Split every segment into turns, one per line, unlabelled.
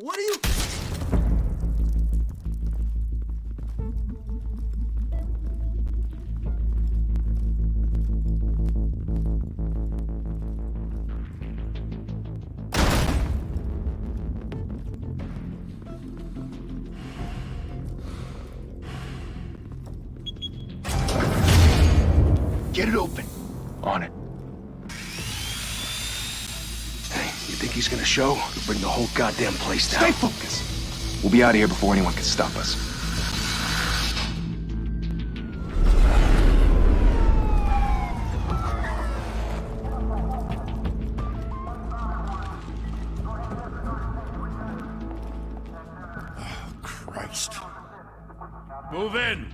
What are you...
Get it open.
On it.
Hey, you think he's gonna show? He'll bring the whole goddamn place down.
Stay focused. We'll be out of here before anyone can stop us.
Oh, Christ.
Move in!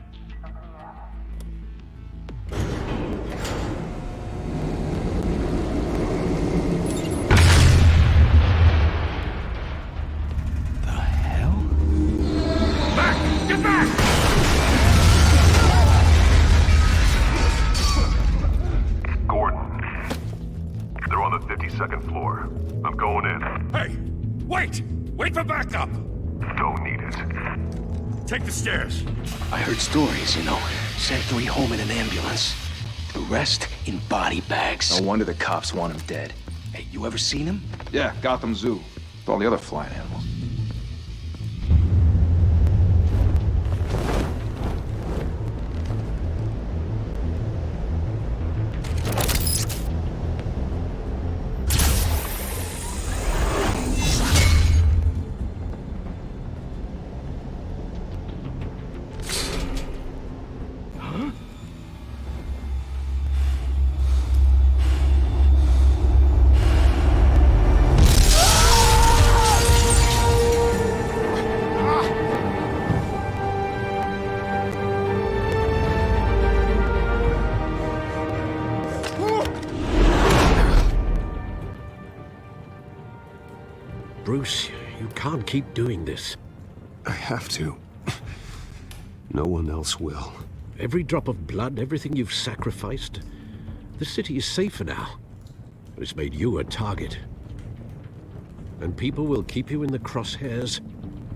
Second floor. I'm going in.
Hey! Wait! Wait for backup!
Don't need it.
Take the stairs.
I heard stories, you know. Sent 3 home in an ambulance. The rest in body bags.
No wonder the cops want him dead.
Hey, you ever seen him?
Yeah, Gotham Zoo. With all the other flying animals.
Bruce, you can't keep doing this.
I have to. No one else will.
Every drop of blood, everything you've sacrificed. The city is safer now. It's made you a target. And people will keep you in the crosshairs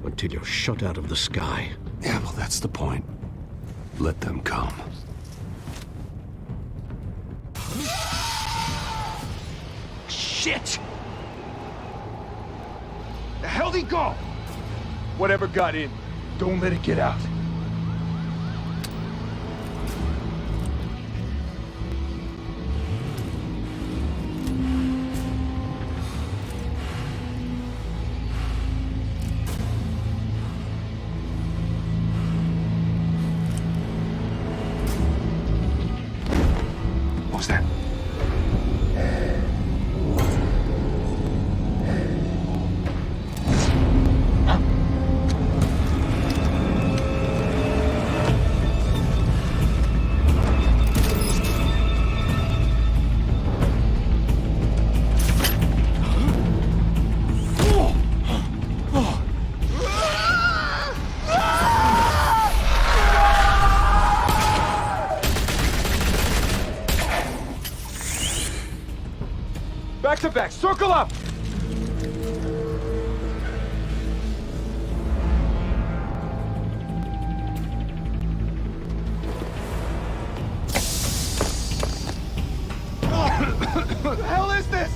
until you're shot out of the sky.
Yeah, well, that's the point. Let them come.
Shit! The hell'd he go?
Whatever got in, don't let it get out. What was that? Back to back, circle up! What the hell is this?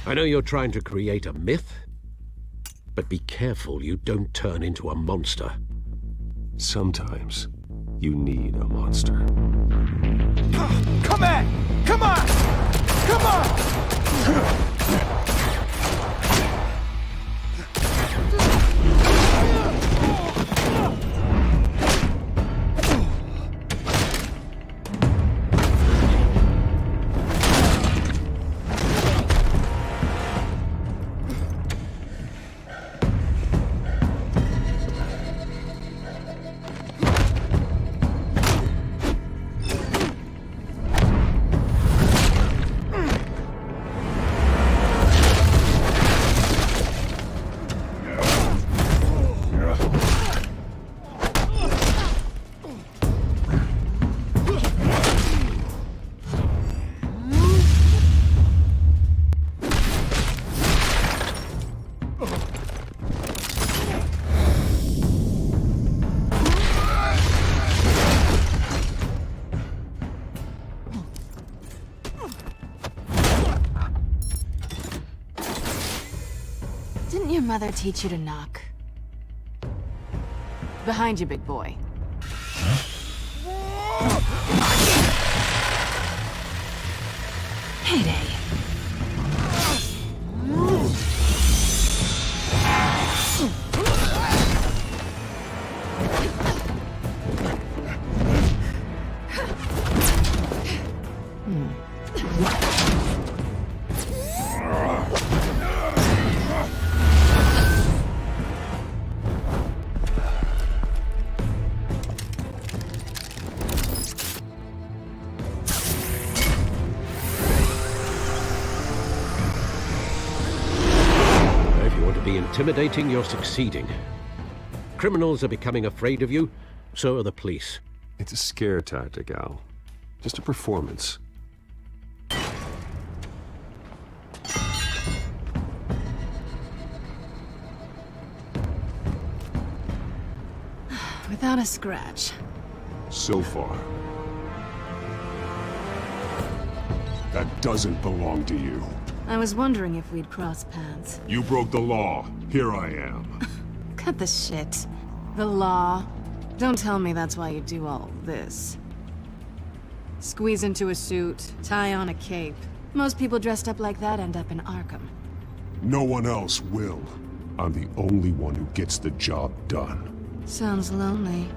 I know you're trying to create a myth, but be careful you don't turn into a monster.
Sometimes you need a monster.
Come at! Come on! Come on!
Didn't your mother teach you to knock? Behind you, big boy. Heyday.
Intimidating, you're succeeding. Criminals are becoming afraid of you, so are the police.
It's a scare tactic, Al. Just a performance.
Without a scratch.
So far. That doesn't belong to you.
I was wondering if we'd cross paths.
You broke the law. Here I am.
Cut the shit. The law. Don't tell me that's why you do all this. Squeeze into a suit, tie on a cape. Most people dressed up like that end up in Arkham.
No one else will. I'm the only one who gets the job done.
Sounds lonely.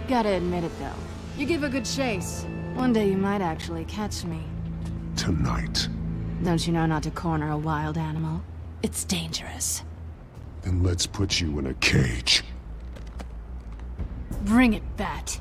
Gotta admit it, though. You give a good chase. One day you might actually catch me.
Tonight.
Don't you know not to corner a wild animal? It's dangerous.
Then let's put you in a cage.
Bring it, Bat.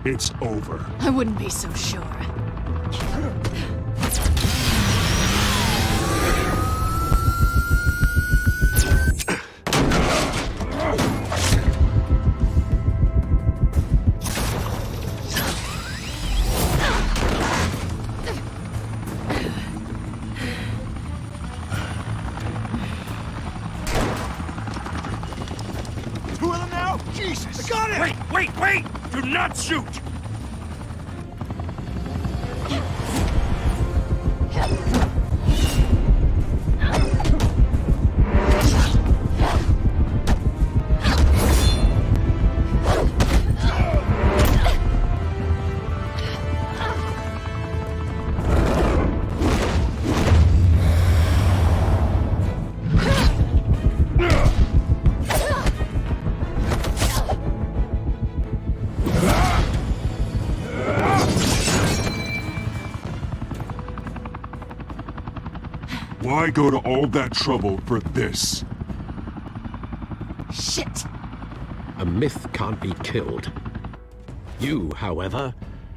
It's over.
I wouldn't be so sure.
Two of them now? Jesus! I got it!
Wait! Do not shoot!
Why go to all that trouble for this?
Shit!
A myth can't be killed. You, however,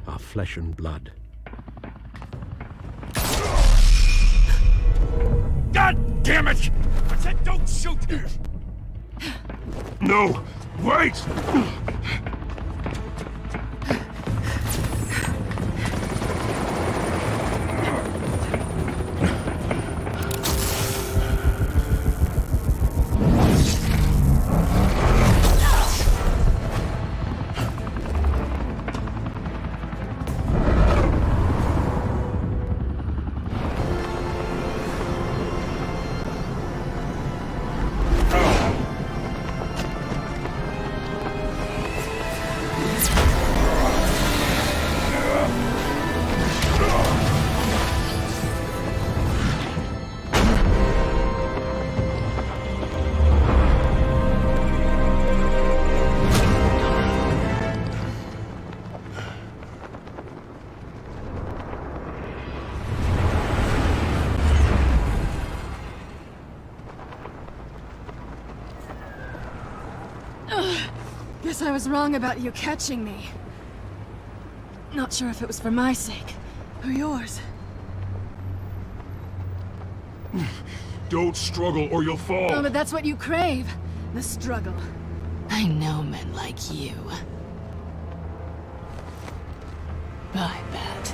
are flesh and blood.
God damn it! I said don't shoot!
No! Wait!
Guess I was wrong about you catching me. Not sure if it was for my sake, or yours.
Don't struggle or you'll fall.
Oh, but that's what you crave. The struggle. I know men like you. I bet.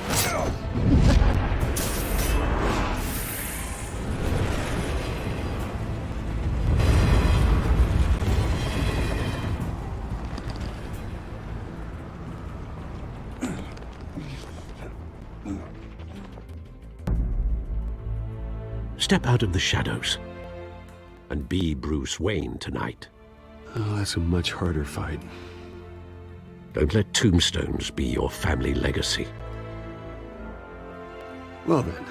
Step out of the shadows and be Bruce Wayne tonight.
Oh, that's a much harder fight.
Don't let tombstones be your family legacy.
Well then.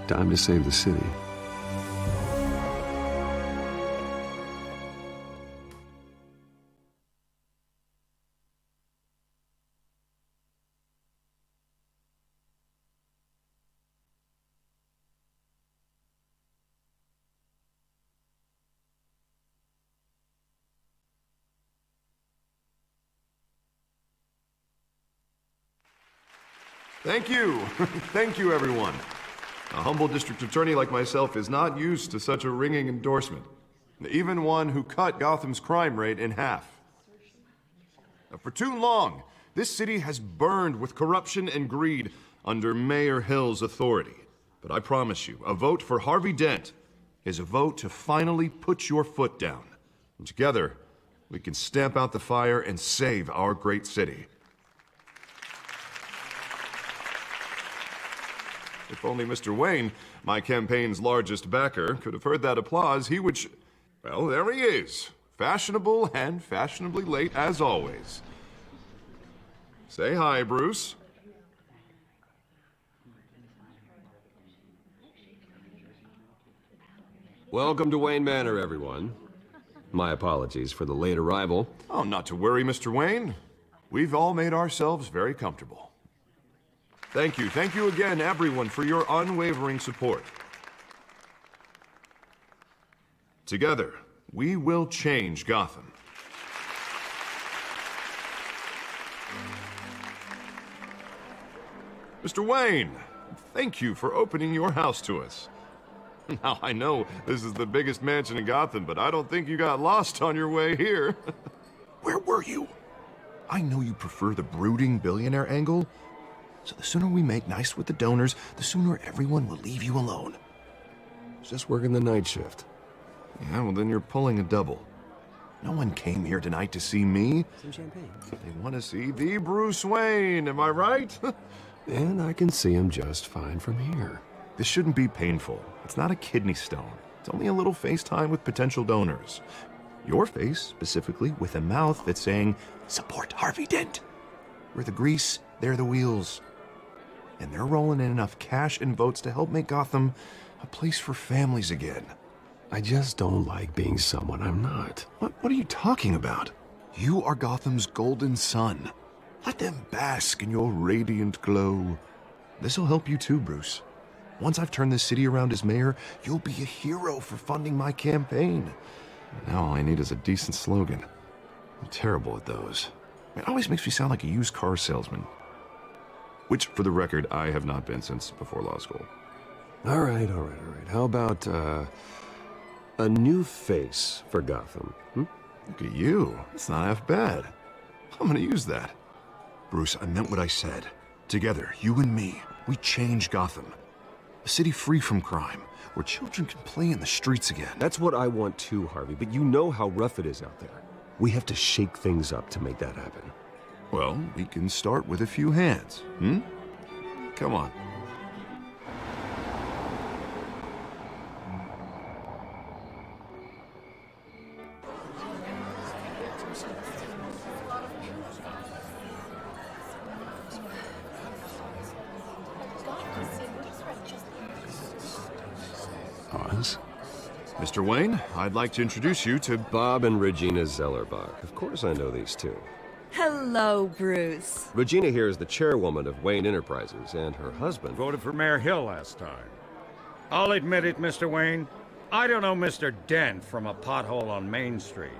Time to save the city.
Thank you. Thank you, everyone. A humble district attorney like myself is not used to such a ringing endorsement. Even one who cut Gotham's crime rate in half. For too long, this city has burned with corruption and greed under Mayor Hill's authority. But I promise you, a vote for Harvey Dent is a vote to finally put your foot down. And together, we can stamp out the fire and save our great city. If only Mr. Wayne, my campaign's largest backer, could have heard that applause, he would well, there he is. Fashionable and fashionably late as always. Say hi, Bruce.
Welcome to Wayne Manor, everyone. My apologies for the late arrival.
Oh, not to worry, Mr. Wayne. We've all made ourselves very comfortable. Thank you again, everyone, for your unwavering support. Together, we will change Gotham. Mr. Wayne, thank you for opening your house to us. Now, I know this is the biggest mansion in Gotham, but I don't think you got lost on your way here. Where were you? I know you prefer the brooding billionaire angle, so the sooner we make nice with the donors, the sooner everyone will leave you alone.
Just working the night shift.
Yeah, well then you're pulling a double. No one came here tonight to see me.
Some champagne.
They want to see the Bruce Wayne, am I right?
And I can see him just fine from here.
This shouldn't be painful. It's not a kidney stone. It's only a little FaceTime with potential donors. Your face, specifically, with a mouth that's saying, support Harvey Dent. We're the grease, they're the wheels. And they're rolling in enough cash and votes to help make Gotham a place for families again.
I just don't like being someone I'm not.
What are you talking about? You are Gotham's golden sun. Let them bask in your radiant glow. This'll help you too, Bruce. Once I've turned this city around as mayor, you'll be a hero for funding my campaign. Now all I need is a decent slogan. I'm terrible at those. It always makes me sound like a used car salesman. Which, for the record, I have not been since before law school.
All right. How about, a new face for Gotham?
Look at you. It's not half bad. I'm gonna use that. Bruce, I meant what I said. Together, you and me, we change Gotham. A city free from crime, where children can play in the streets again.
That's what I want too, Harvey, but you know how rough it is out there. We have to shake things up to make that happen.
Well, we can start with a few hands, Come on.
Pause.
Mr. Wayne, I'd like to introduce you to
Bob and Regina Zellerbach. Of course I know these two.
Hello, Bruce.
Regina here is the chairwoman of Wayne Enterprises, and her husband...
Voted for Mayor Hill last time. I'll admit it, Mr. Wayne. I don't know Mr. Dent from a pothole on Main Street,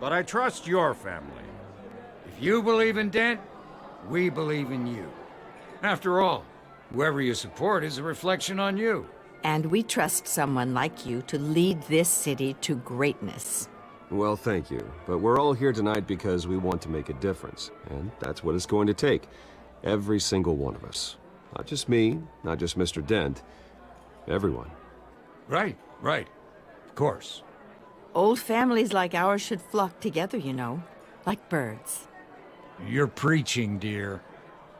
but I trust your family. If you believe in Dent, we believe in you. After all, whoever you support is a reflection on you.
And we trust someone like you to lead this city to greatness.
Well, thank you. But we're all here tonight because we want to make a difference. And that's what it's going to take. Every single one of us. Not just me, not just Mr. Dent. Everyone.
Right. Of course.
Old families like ours should flock together, you know. Like birds.
You're preaching, dear.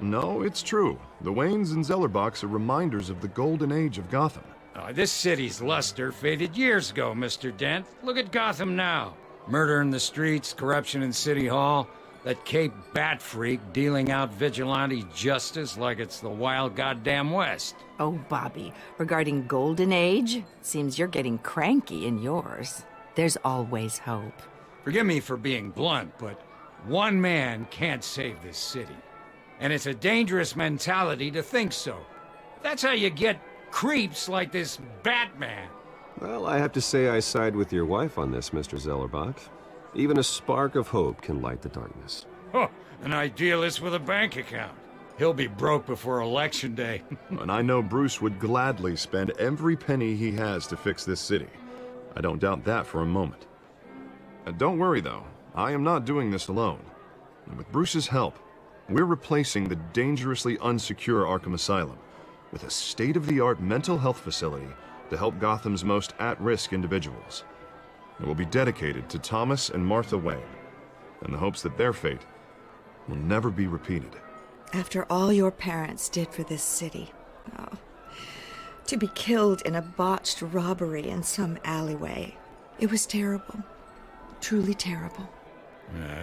No, it's true. The Waynes and Zellerbachs are reminders of the golden age of Gotham.
This city's luster faded years ago, Mr. Dent. Look at Gotham now. Murder in the streets, corruption in City Hall, that Cape Bat freak dealing out vigilante justice like it's the wild goddamn West.
Oh, Bobby, regarding Golden Age, seems you're getting cranky in yours. There's always hope.
Forgive me for being blunt, but one man can't save this city. And it's a dangerous mentality to think so. That's how you get creeps like this Batman.
Well, I have to say I side with your wife on this, Mr. Zellerbach. Even a spark of hope can light the darkness.
Oh, an idealist with a bank account. He'll be broke before Election Day.
And I know Bruce would gladly spend every penny he has to fix this city. I don't doubt that for a moment. Don't worry, though. I am not doing this alone. And with Bruce's help, we're replacing the dangerously unsecure Arkham Asylum with a state-of-the-art mental health facility to help Gotham's most at-risk individuals. It will be dedicated to Thomas and Martha Wayne, in the hopes that their fate will never be repeated.
After all your parents did for this city, oh, to be killed in a botched robbery in some alleyway, it was terrible. Truly terrible.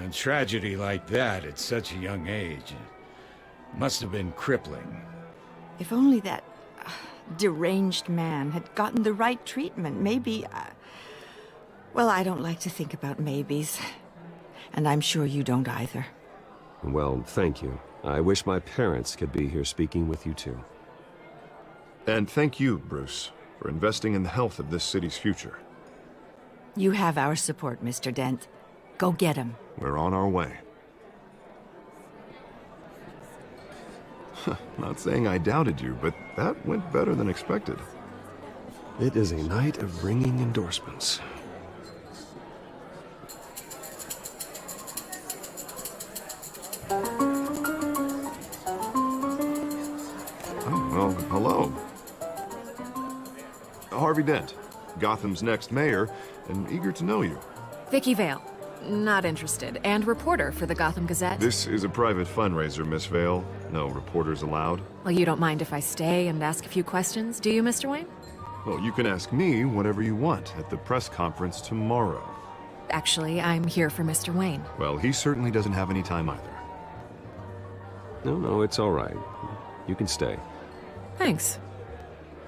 A tragedy like that at such a young age must have been crippling.
If only that deranged man had gotten the right treatment, maybe... Well, I don't like to think about maybes. And I'm sure you don't either.
Well, thank you. I wish my parents could be here speaking with you too.
And thank you, Bruce, for investing in the health of this city's future.
You have our support, Mr. Dent. Go get him.
We're on our way. Not saying I doubted you, but that went better than expected.
It is a night of ringing endorsements.
Oh, well, hello. Harvey Dent, Gotham's next mayor, and eager to know you.
Vicky Vale. Not interested. And reporter for the Gotham Gazette.
This is a private fundraiser, Miss Vale. No reporters allowed.
Well, you don't mind if I stay and ask a few questions, do you, Mr. Wayne?
Well, you can ask me whatever you want at the press conference tomorrow.
Actually, I'm here for Mr. Wayne.
Well, he certainly doesn't have any time either.
No, it's all right. You can stay.
Thanks.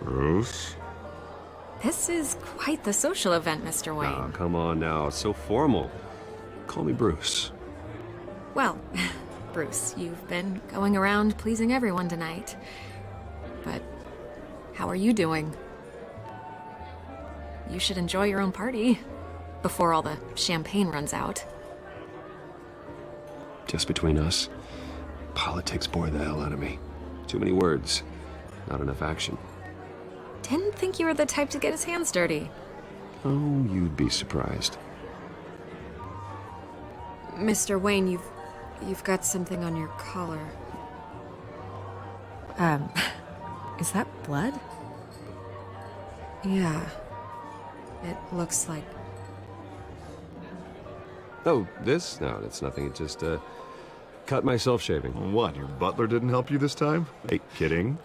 Bruce?
This is quite the social event, Mr. Wayne.
Oh, come on now. It's so formal. Call me Bruce.
Well, Bruce, you've been going around pleasing everyone tonight. But how are you doing? You should enjoy your own party before all the champagne runs out.
Just between us, politics bore the hell out of me. Too many words, not enough action.
Didn't think you were the type to get his hands dirty.
Oh, you'd be surprised.
Mr. Wayne, you've got something on your collar. Is that blood? Yeah. It looks like...
Oh, this? No, that's nothing. It just, cut myself shaving.
What, your butler didn't help you this time? Hey, kidding.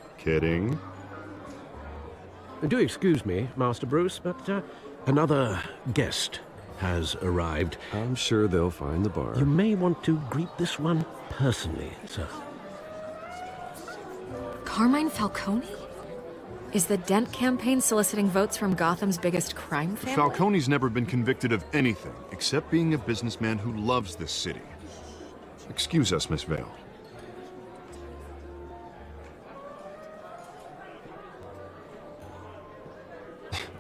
Do excuse me, Master Bruce, but another guest has arrived.
I'm sure they'll find the bar.
You may want to greet this one personally, sir.
Carmine Falcone? Is the Dent campaign soliciting votes from Gotham's biggest crime family?
Falcone's never been convicted of anything except being a businessman who loves this city. Excuse us, Miss Vale.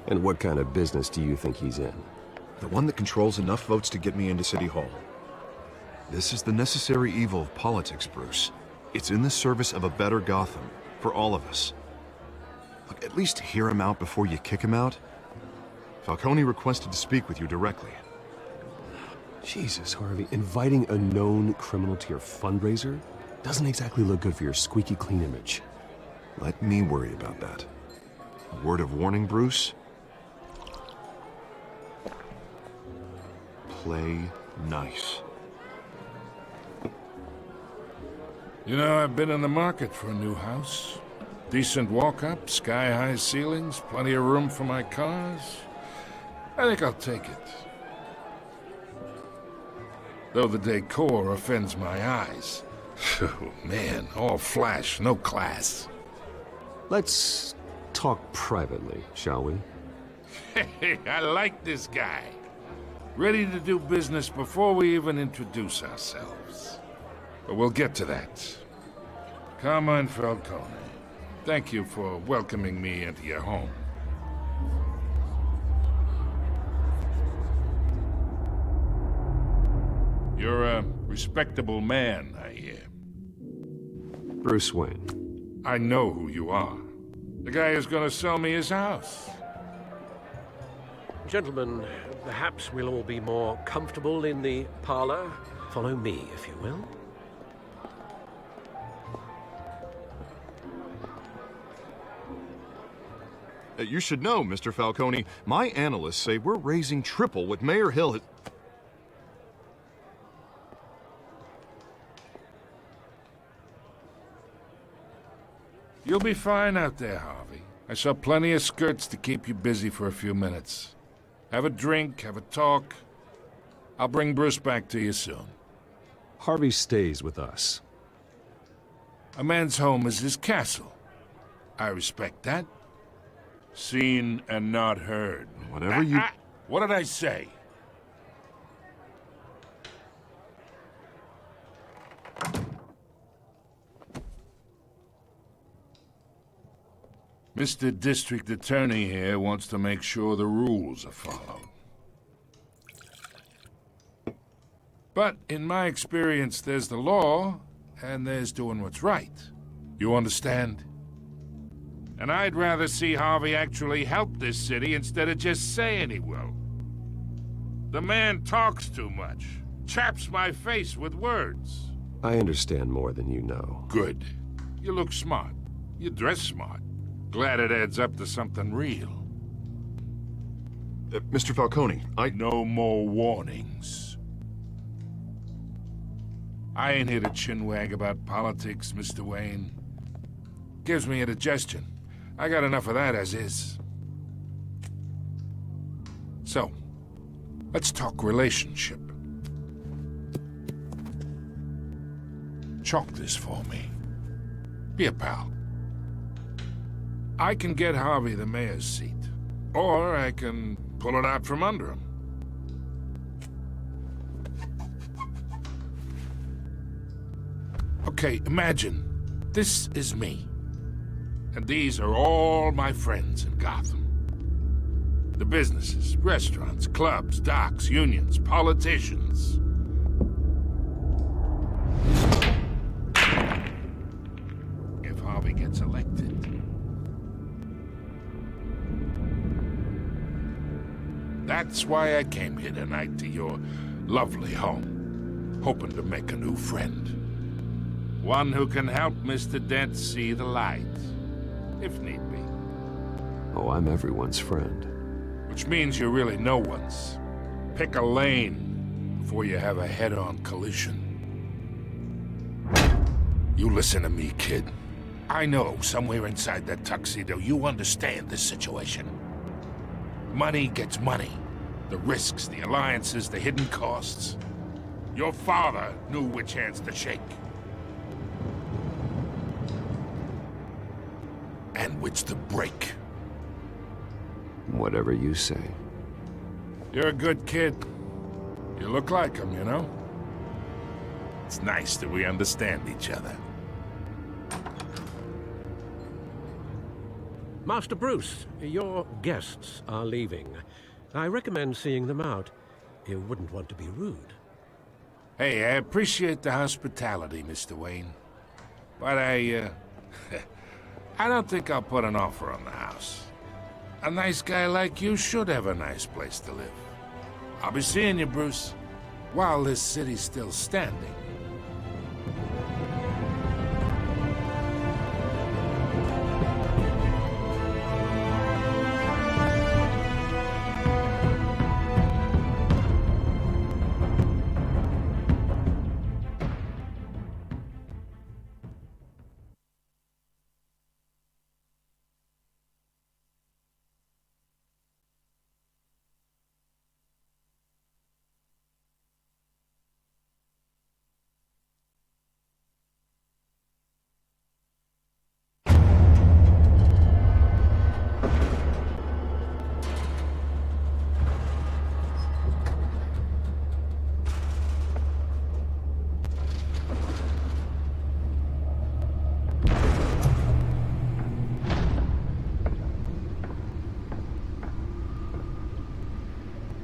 And what kind of business do you think he's in?
The one that controls enough votes to get me into City Hall. This is the necessary evil of politics, Bruce. It's in the service of a better Gotham, for all of us. Look, at least hear him out before you kick him out. Falcone requested to speak with you directly.
Jesus, Harvey, inviting a known criminal to your fundraiser doesn't exactly look good for your squeaky clean image.
Let me worry about that. A word of warning, Bruce. Play nice.
You know, I've been in the market for a new house. Decent walk-up, sky-high ceilings, plenty of room for my cars. I think I'll take it. Though the decor offends my eyes. Oh, man, all flash, no class.
Let's talk privately, shall we?
Hey, I like this guy. Ready to do business before we even introduce ourselves. But we'll get to that. Carmine Falcone, thank you for welcoming me into your home. You're a respectable man, I hear.
Bruce Wayne.
I know who you are. The guy who's gonna sell me his house.
Gentlemen, perhaps we'll all be more comfortable in the parlor. Follow me, if you will.
You should know, Mr. Falcone, my analysts say we're raising triple what Mayor Hill had...
You'll be fine out there, Harvey. I saw plenty of skirts to keep you busy for a few minutes. Have a drink, have a talk. I'll bring Bruce back to you soon.
Harvey stays with us.
A man's home is his castle. I respect that. Seen and not heard.
Whatever you...
What did I say? Mr. District Attorney here wants to make sure the rules are followed. But in my experience, there's the law, and there's doing what's right. You understand? And I'd rather see Harvey actually help this city instead of just saying he will. The man talks too much. Chaps my face with words.
I understand more than you know.
Good. You look smart. You dress smart. Glad it adds up to something real.
Mr. Falcone,
No more warnings. I ain't here to chinwag about politics, Mr. Wayne. Gives me indigestion. I got enough of that as is. So, let's talk relationship. Chalk this for me. Be a pal. I can get Harvey the mayor's seat, or I can pull it out from under him. Okay, imagine this is me. And these are all my friends in Gotham. The businesses, restaurants, clubs, docks, unions, politicians. If Harvey gets elected. That's why I came here tonight to your lovely home, hoping to make a new friend. One who can help Mr. Dent see the light. If need be.
Oh, I'm everyone's friend.
Which means you're really no one's. Pick a lane before you have a head-on collision. You listen to me, kid. I know somewhere inside that tuxedo you understand this situation. Money gets money. The risks, the alliances, the hidden costs. Your father knew which hands to shake. And which to break.
Whatever you say.
You're a good kid. You look like him, you know? It's nice that we understand each other.
Master Bruce, your guests are leaving. I recommend seeing them out. You wouldn't want to be rude.
Hey, I appreciate the hospitality, Mr. Wayne. But I don't think I'll put an offer on the house. A nice guy like you should have a nice place to live. I'll be seeing you, Bruce, while this city's still standing.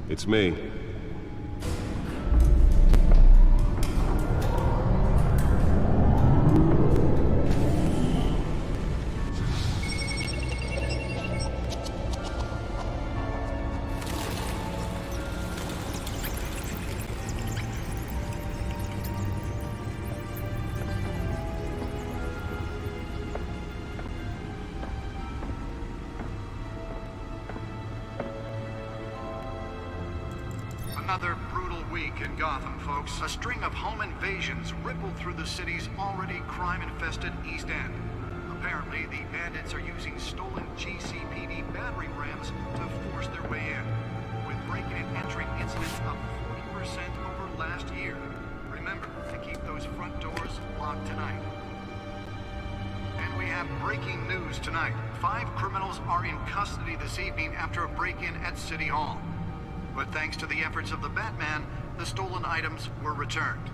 It's me.
Another brutal week in Gotham, folks. A string of home invasions rippled through the city's already crime-infested East End. Apparently, the bandits are using stolen GCPD battering rams to force their way in, with breaking and entering incidents up 40% over last year. Remember to keep those front doors locked tonight. And we have breaking news tonight. 5 criminals are in custody this evening after a break-in at City Hall. But thanks to the efforts of the Batman, the stolen items were returned.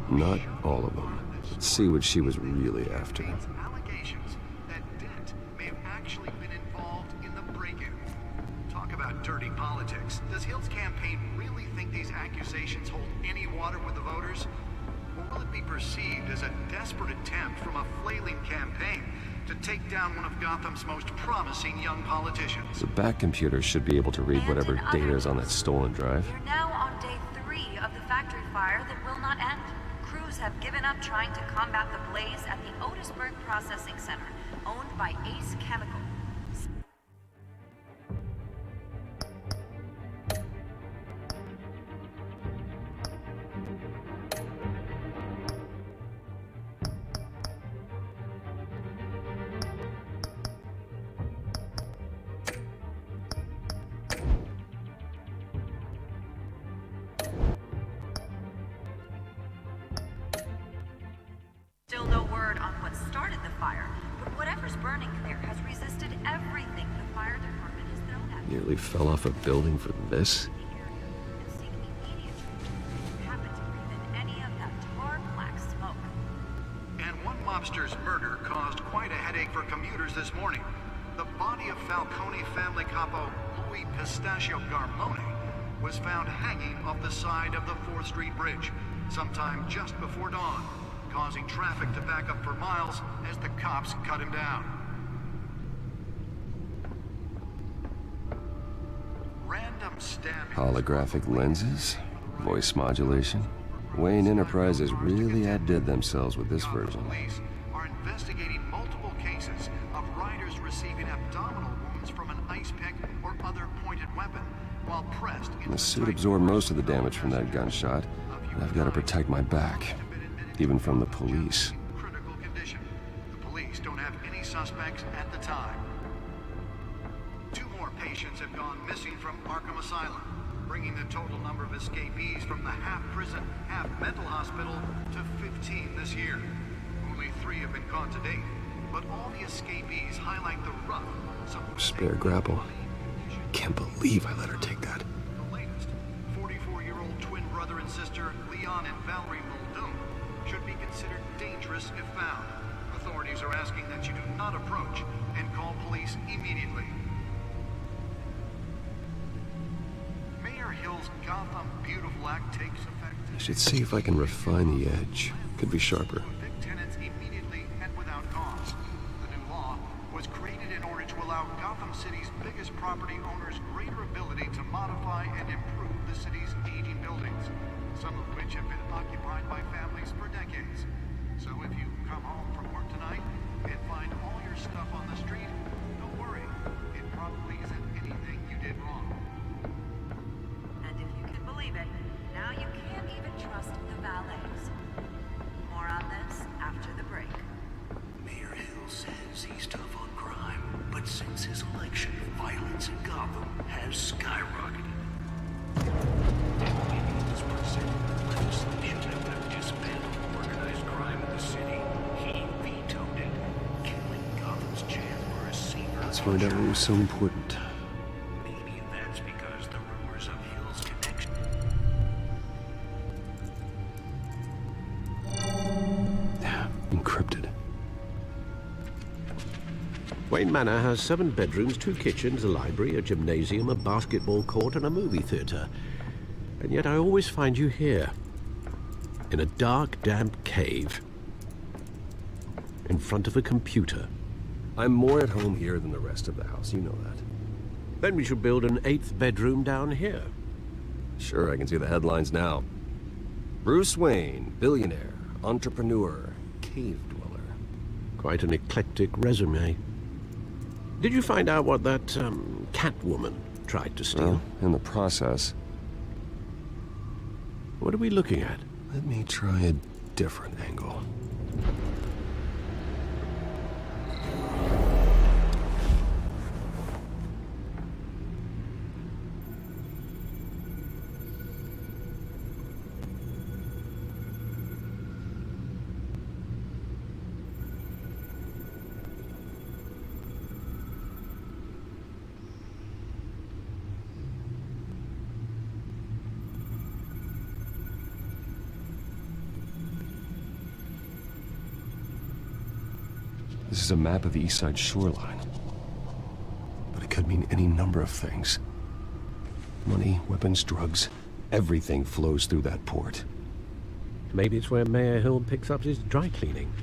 Not all of them. Let's see what she was really after.
Allegations that Dent may have actually been involved in the break-in. Talk about dirty politics. Does Hill's campaign really think these accusations hold any water with the voters? Or will it be perceived as a desperate attempt from a flailing campaign to take down one of Gotham's most promising young politicians?
The back computer should be able to read whatever data is on that stolen drive.
We're now on day 3 of the factory fire that will not end. Crews have given up trying to combat the blaze at the Otisburg Processing Center, owned by Ace Chemical. Still no word on what started the fire, but whatever's burning there has resisted everything the fire department has thrown at it.
Nearly fell off a building for this?
Happened to breathe in any of that tar black smoke.
And one mobster's murder caused quite a headache for commuters this morning. The body of Falcone family capo Louis Pistachio Garmone was found hanging off the side of the 4th Street Bridge sometime just before dawn, causing traffic to back up for miles as the cops cut him down. Random stabbings.
Holographic lenses? Voice modulation? Wayne Enterprises really outdid themselves with this version.
Police are investigating multiple cases of riders receiving abdominal wounds from an ice pick or other pointed weapon while pressed into
The suit absorbed most of the damage from that gunshot, and I've got to protect my back. Even from the police.
Critical condition. The police don't have any suspects at the time. 2 more patients have gone missing from Arkham Asylum, bringing the total number of escapees from the half-prison, half-mental hospital to 15 this year. Only 3 have been caught to date, but all the escapees highlight the rough,
Spare grapple. Can't believe I let her take that.
The latest, 44-year-old twin brother and sister Leon and Valerie Muldoon should be considered dangerous if found. A authorities are asking that you do not approach and call police immediately. Mayor Hill's Gotham Beautiful Act takes effect.
I should see if I can refine the edge. Could be sharper.
Evict tenants immediately and without cause. The new law was created in order to allow Gotham City's biggest property owners greater ability to modify and improve the city's aging buildings, some of which have been occupied by families for decades. So if you come home from work tonight and find all your stuff on the street, don't worry. It probably isn't anything you did wrong.
And if you can believe it, now you can't even trust the valets. More on this after the break.
Mayor Hill says he's tough on crime, but since his election, violence in Gotham has skyrocketed. Millions presented legislation that would have dismantled organized crime in the city. He vetoed it, killing Gotham's chance for a safer
Let's find out what was so important.
Maybe that's because the rumors of Hill's connection.
Encrypted.
Wayne Manor has 7 bedrooms, 2 kitchens, a library, a gymnasium, a basketball court, and a movie theater. And yet I always find you here, in a dark, damp cave, in front of a computer.
I'm more at home here than the rest of the house, you know that.
Then we should build an 8th bedroom down here.
Sure, I can see the headlines now. Bruce Wayne, billionaire, entrepreneur, cave dweller.
Quite an eclectic resume. Did you find out what that, Catwoman tried to steal?
Well, in the process.
What are we looking at?
Let me try a different angle. This is a map of the East Side shoreline. But it could mean any number of things. Money, weapons, drugs, everything flows through that port.
Maybe it's where Mayor Hill picks up his dry cleaning.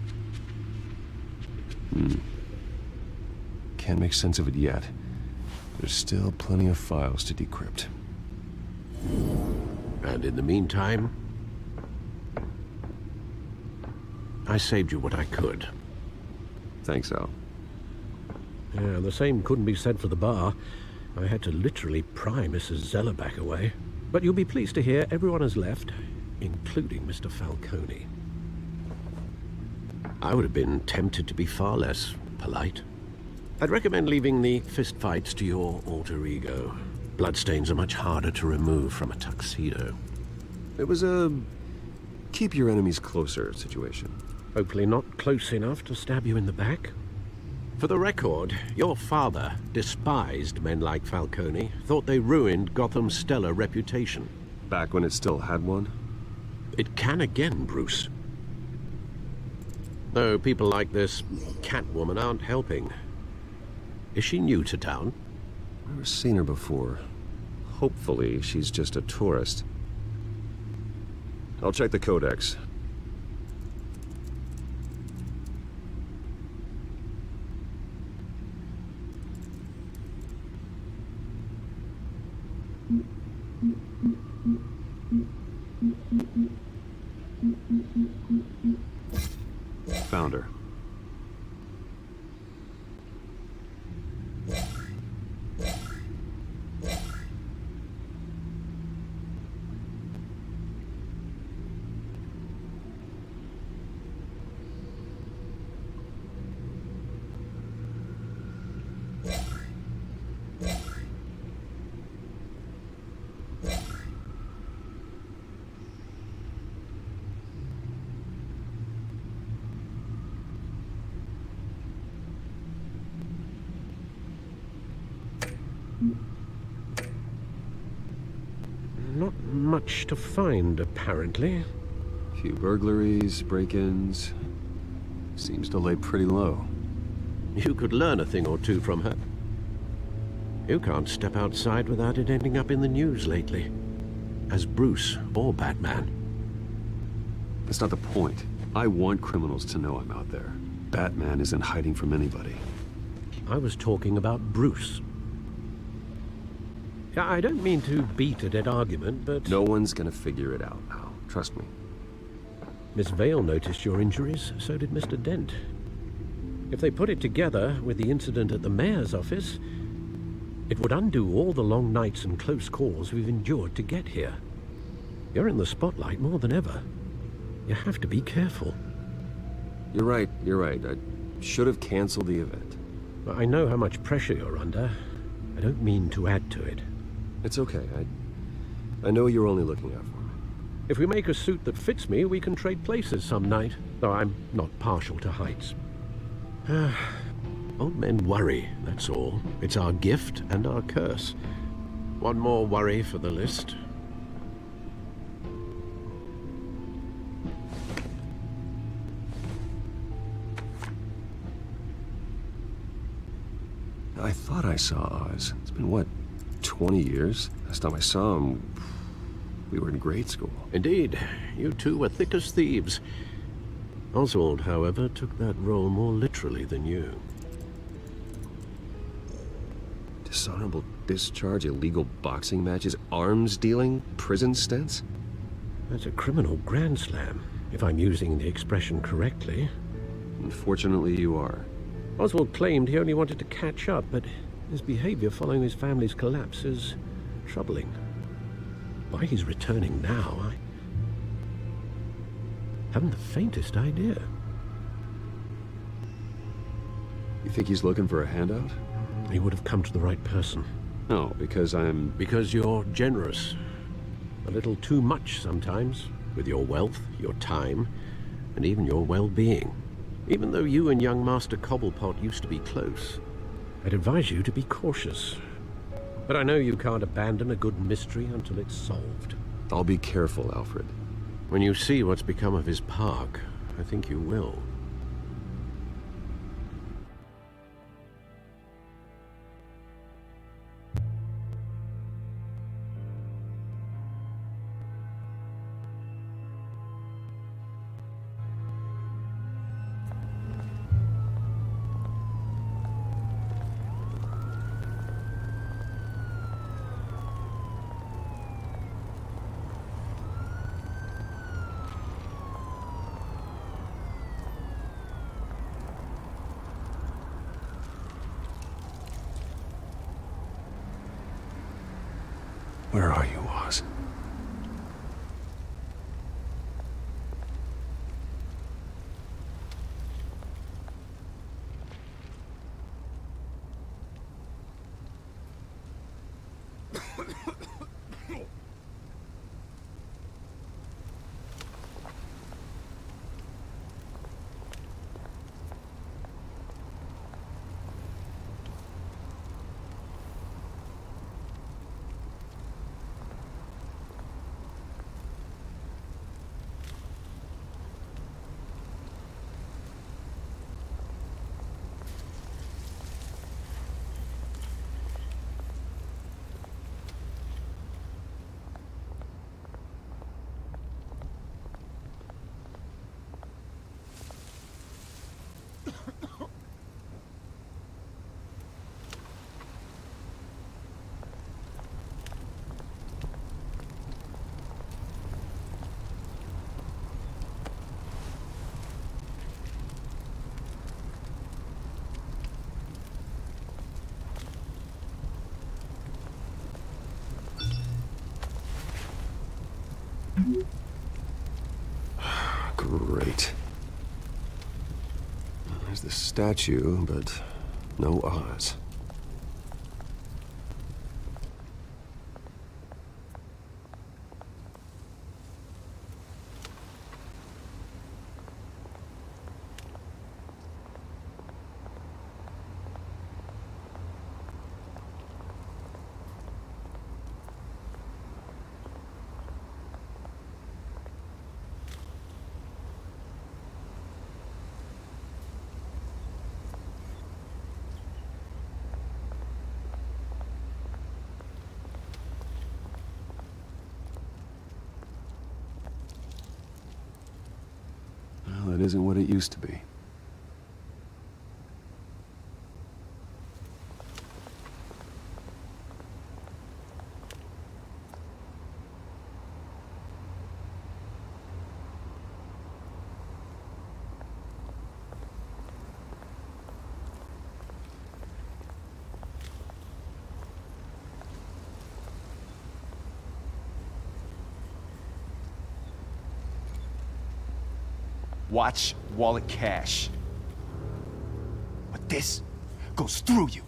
Can't make sense of it yet. There's still plenty of files to decrypt.
And in the meantime, I saved you what I could.
Thanks, Al.
Yeah, the same couldn't be said for the bar. I had to literally pry Mrs. Zellerback away. But you'll be pleased to hear everyone has left, including Mr. Falcone. I would have been tempted to be far less polite. I'd recommend leaving the fistfights to your alter ego. Bloodstains are much harder to remove from a tuxedo.
It was a keep your enemies closer situation.
Hopefully not close enough to stab you in the back. For the record, your father despised men like Falcone, thought they ruined Gotham's stellar reputation.
Back when it still had one?
It can again, Bruce. Though people like this Catwoman aren't helping. Is she new to town?
Never seen her before. Hopefully, she's just a tourist. I'll check the codex. Found her.
Not much to find, apparently.
A few burglaries, break-ins. Seems to lay pretty low.
You could learn a thing or two from her. You can't step outside without it ending up in the news lately. As Bruce or Batman.
That's not the point. I want criminals to know I'm out there. Batman isn't hiding from anybody.
I was talking about Bruce. Yeah, I don't mean to beat a dead argument, but...
No one's gonna figure it out now. Trust me.
Miss Vale noticed your injuries, so did Mr. Dent. If they put it together with the incident at the mayor's office, it would undo all the long nights and close calls we've endured to get here. You're in the spotlight more than ever. You have to be careful.
You're right. I should have canceled the event.
I know how much pressure you're under. I don't mean to add to it.
It's okay. I know you're only looking out for me.
If we make a suit that fits me, we can trade places some night, though I'm not partial to heights. Old men worry, that's all. It's our gift and our curse. One more worry for the list.
I thought I saw Oz. It's been, what, 20 years? Last time I saw him, we were in grade school.
Indeed. You two were thick as thieves. Oswald, however, took that role more literally than you.
Dishonorable discharge, illegal boxing matches, arms dealing, prison stints?
That's a criminal grand slam, if I'm using the expression correctly.
Unfortunately, you are.
Oswald claimed he only wanted to catch up, but his behavior following his family's collapse is troubling. Why he's returning now, I haven't the faintest idea.
You think he's looking for a handout?
He would have come to the right person.
No, because I'm...
Because you're generous. A little too much sometimes, with your wealth, your time, and even your well-being. Even though you and young Master Cobblepot used to be close, I'd advise you to be cautious. But I know you can't abandon a good mystery until it's solved.
I'll be careful, Alfred.
When you see what's become of his park, I think you will.
Where are you, Oz? Great. There's the statue, but no Oz. isn't what it used to be.
Watch wallet cash. But this goes through you.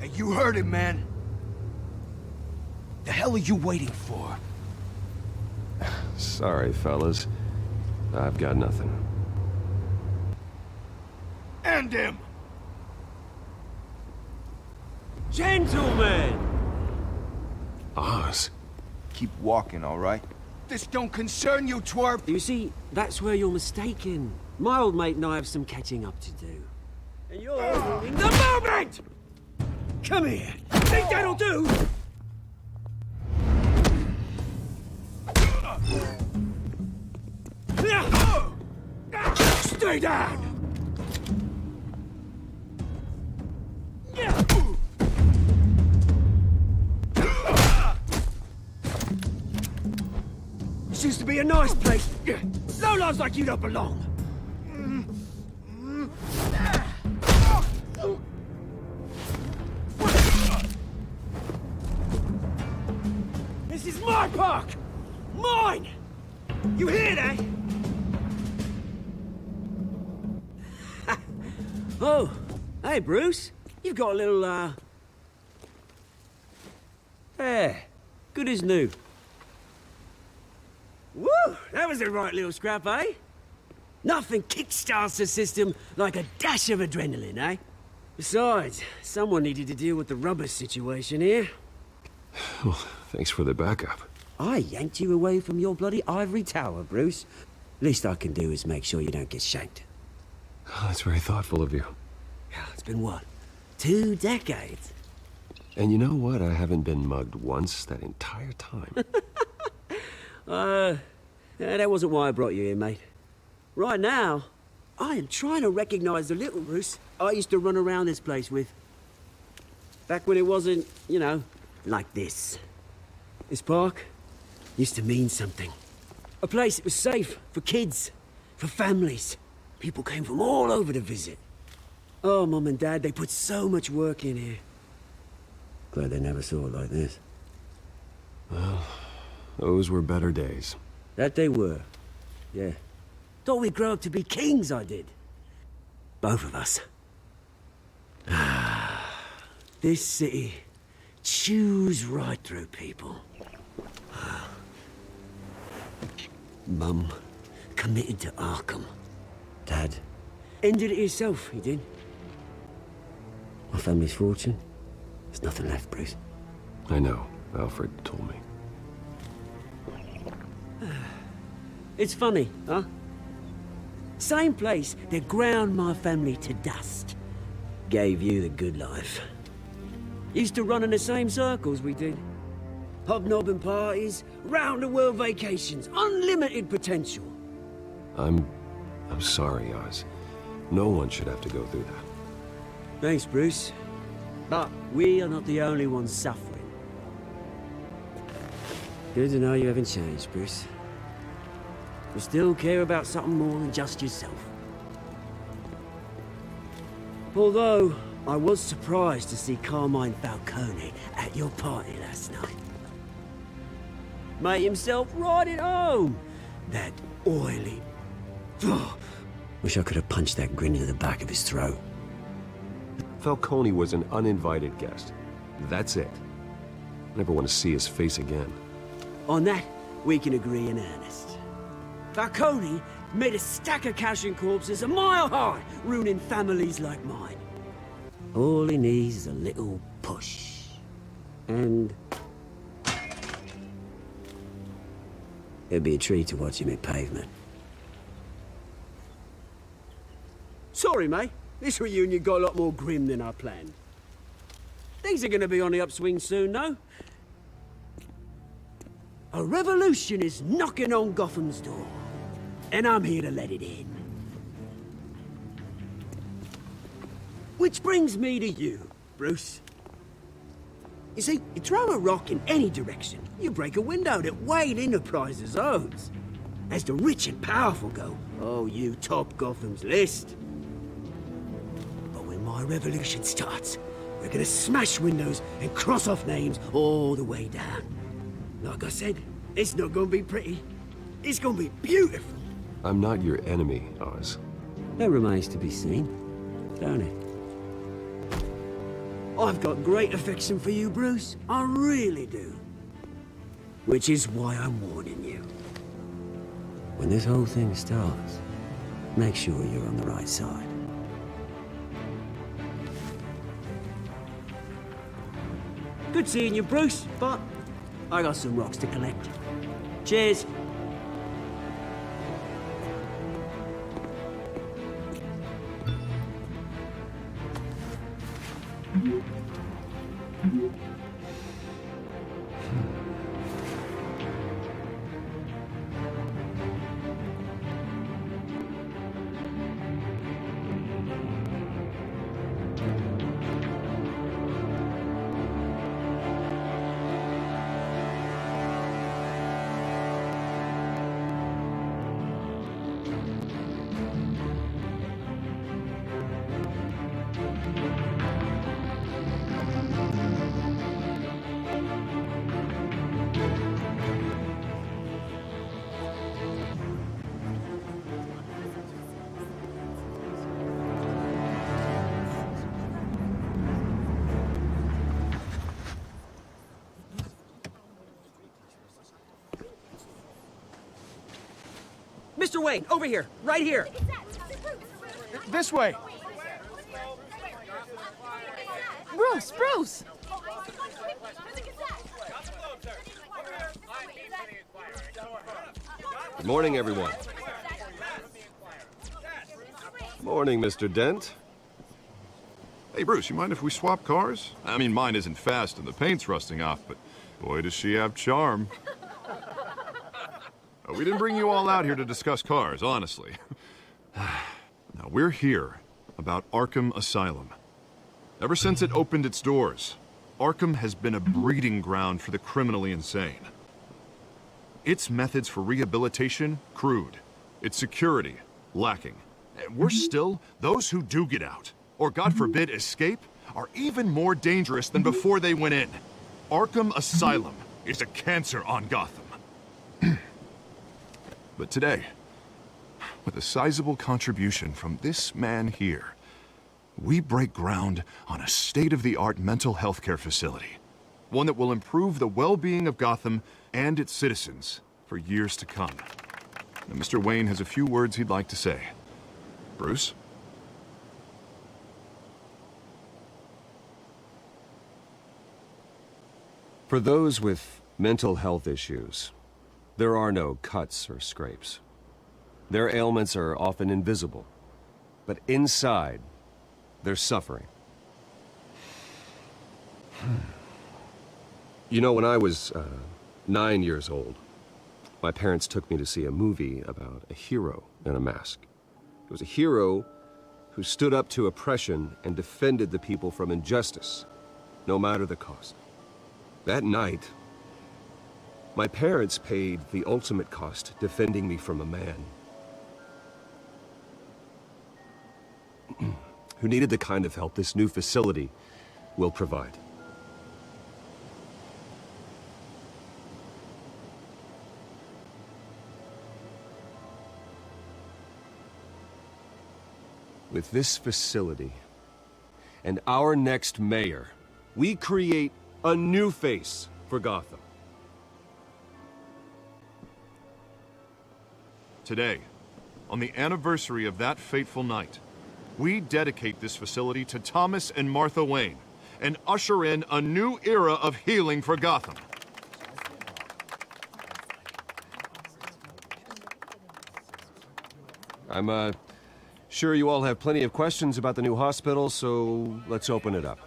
Hey, you heard it, man. The hell are you waiting for?
Sorry, fellas. I've got nothing.
End him!
Gentlemen!
Oz.
Keep walking, all right? This don't concern you, twerp!
You see, that's where you're mistaken. My old mate and I have some catching up to do. And you're ruining the moment! Come here! Think that'll do? Stay down! This used to be a nice place. Lowlifes like you don't belong. This is my park! Mine! You hear that? Oh, hey, Bruce. You've got a little, Yeah, good as new. Woo! That was a right little scrap, eh? Nothing kickstarts the system like a dash of adrenaline, eh? Besides, someone needed to deal with the rubber situation here.
Well, thanks for the backup.
I yanked you away from your bloody ivory tower, Bruce. Least I can do is make sure you don't get shanked.
Oh, that's very thoughtful of you.
Yeah, it's been what? 2 decades?
And you know what? I haven't been mugged once that entire time.
That wasn't why I brought you here, mate. Right now, I am trying to recognize the little Bruce I used to run around this place with. Back when it wasn't, you know, like this. This park used to mean something. A place that was safe for kids, for families. People came from all over to visit. Oh, Mum and Dad, they put so much work in here. Glad they never saw it like this.
Well, those were better days.
That they were. Yeah. Thought we'd grow up to be kings, I did. Both of us. This city chews right through people. Mum committed to Arkham. Dad ended it himself, he did. My family's fortune. There's nothing left, Bruce.
I know. Alfred told me.
It's funny, huh? Same place that ground my family to dust. Gave you the good life. Used to run in the same circles we did. Hobnobbing parties, round-the-world vacations, unlimited potential.
I'm sorry, Oz. No one should have to go through that.
Thanks, Bruce. But we are not the only ones suffering. Good to know you haven't changed, Bruce. You still care about something more than just yourself. Although, I was surprised to see Carmine Falcone at your party last night. Made himself right at home. That oily... Wish I could have punched that grin into the back of his throat.
Falcone was an uninvited guest. That's it. Never want to see his face again.
On that, we can agree in earnest. Falcone made a stack of cash and corpses a mile high, ruining families like mine. All he needs is a little push. And... it'd be a treat to watch him hit pavement. Sorry, mate. This reunion got a lot more grim than I planned. Things are gonna be on the upswing soon, though. A revolution is knocking on Gotham's door, and I'm here to let it in. Which brings me to you, Bruce. You see, you throw a rock in any direction, you break a window that Wayne Enterprises owns. As the rich and powerful go, oh, you top Gotham's list. But when my revolution starts, we're gonna smash windows and cross off names all the way down. Like I said, it's not gonna be pretty. It's gonna be beautiful.
I'm not your enemy, Oz.
That remains to be seen, don't it? I've got great affection for you, Bruce. I really do. Which is why I'm warning you. When this whole thing starts, make sure you're on the right side. Good seeing you, Bruce, but I got some rocks to collect. Cheers.
Mr. Wayne, over here, right here. This way.
Bruce!
Good morning, everyone. Morning, Mr. Dent.
Hey, Bruce, you mind if we swap cars? I mean, mine isn't fast and the paint's rusting off, but boy, does she have charm. We didn't bring you all out here to discuss cars, honestly. Now, we're here about Arkham Asylum. Ever since it opened its doors, Arkham has been a breeding ground for the criminally insane. Its methods for rehabilitation, crude. Its security, lacking. Worse still, those who do get out, or God forbid escape, are even more dangerous than before they went in. Arkham Asylum is a cancer on Gotham. But today, with a sizable contribution from this man here, we break ground on a state-of-the-art mental health care facility. One that will improve the well-being of Gotham and its citizens for years to come. Now, Mr. Wayne has a few words he'd like to say. Bruce?
For those with mental health issues, there are no cuts or scrapes. Their ailments are often invisible, but inside, they're suffering. You know, when I was 9 years old, my parents took me to see a movie about a hero in a mask. It was a hero who stood up to oppression and defended the people from injustice, no matter the cost. That night, my parents paid the ultimate cost defending me from a man who needed the kind of help this new facility will provide. With this facility and our next mayor, we create a new face for Gotham.
Today, on the anniversary of that fateful night, we dedicate this facility to Thomas and Martha Wayne and usher in a new era of healing for Gotham.
I'm sure you all have plenty of questions about the new hospital, so let's open it up.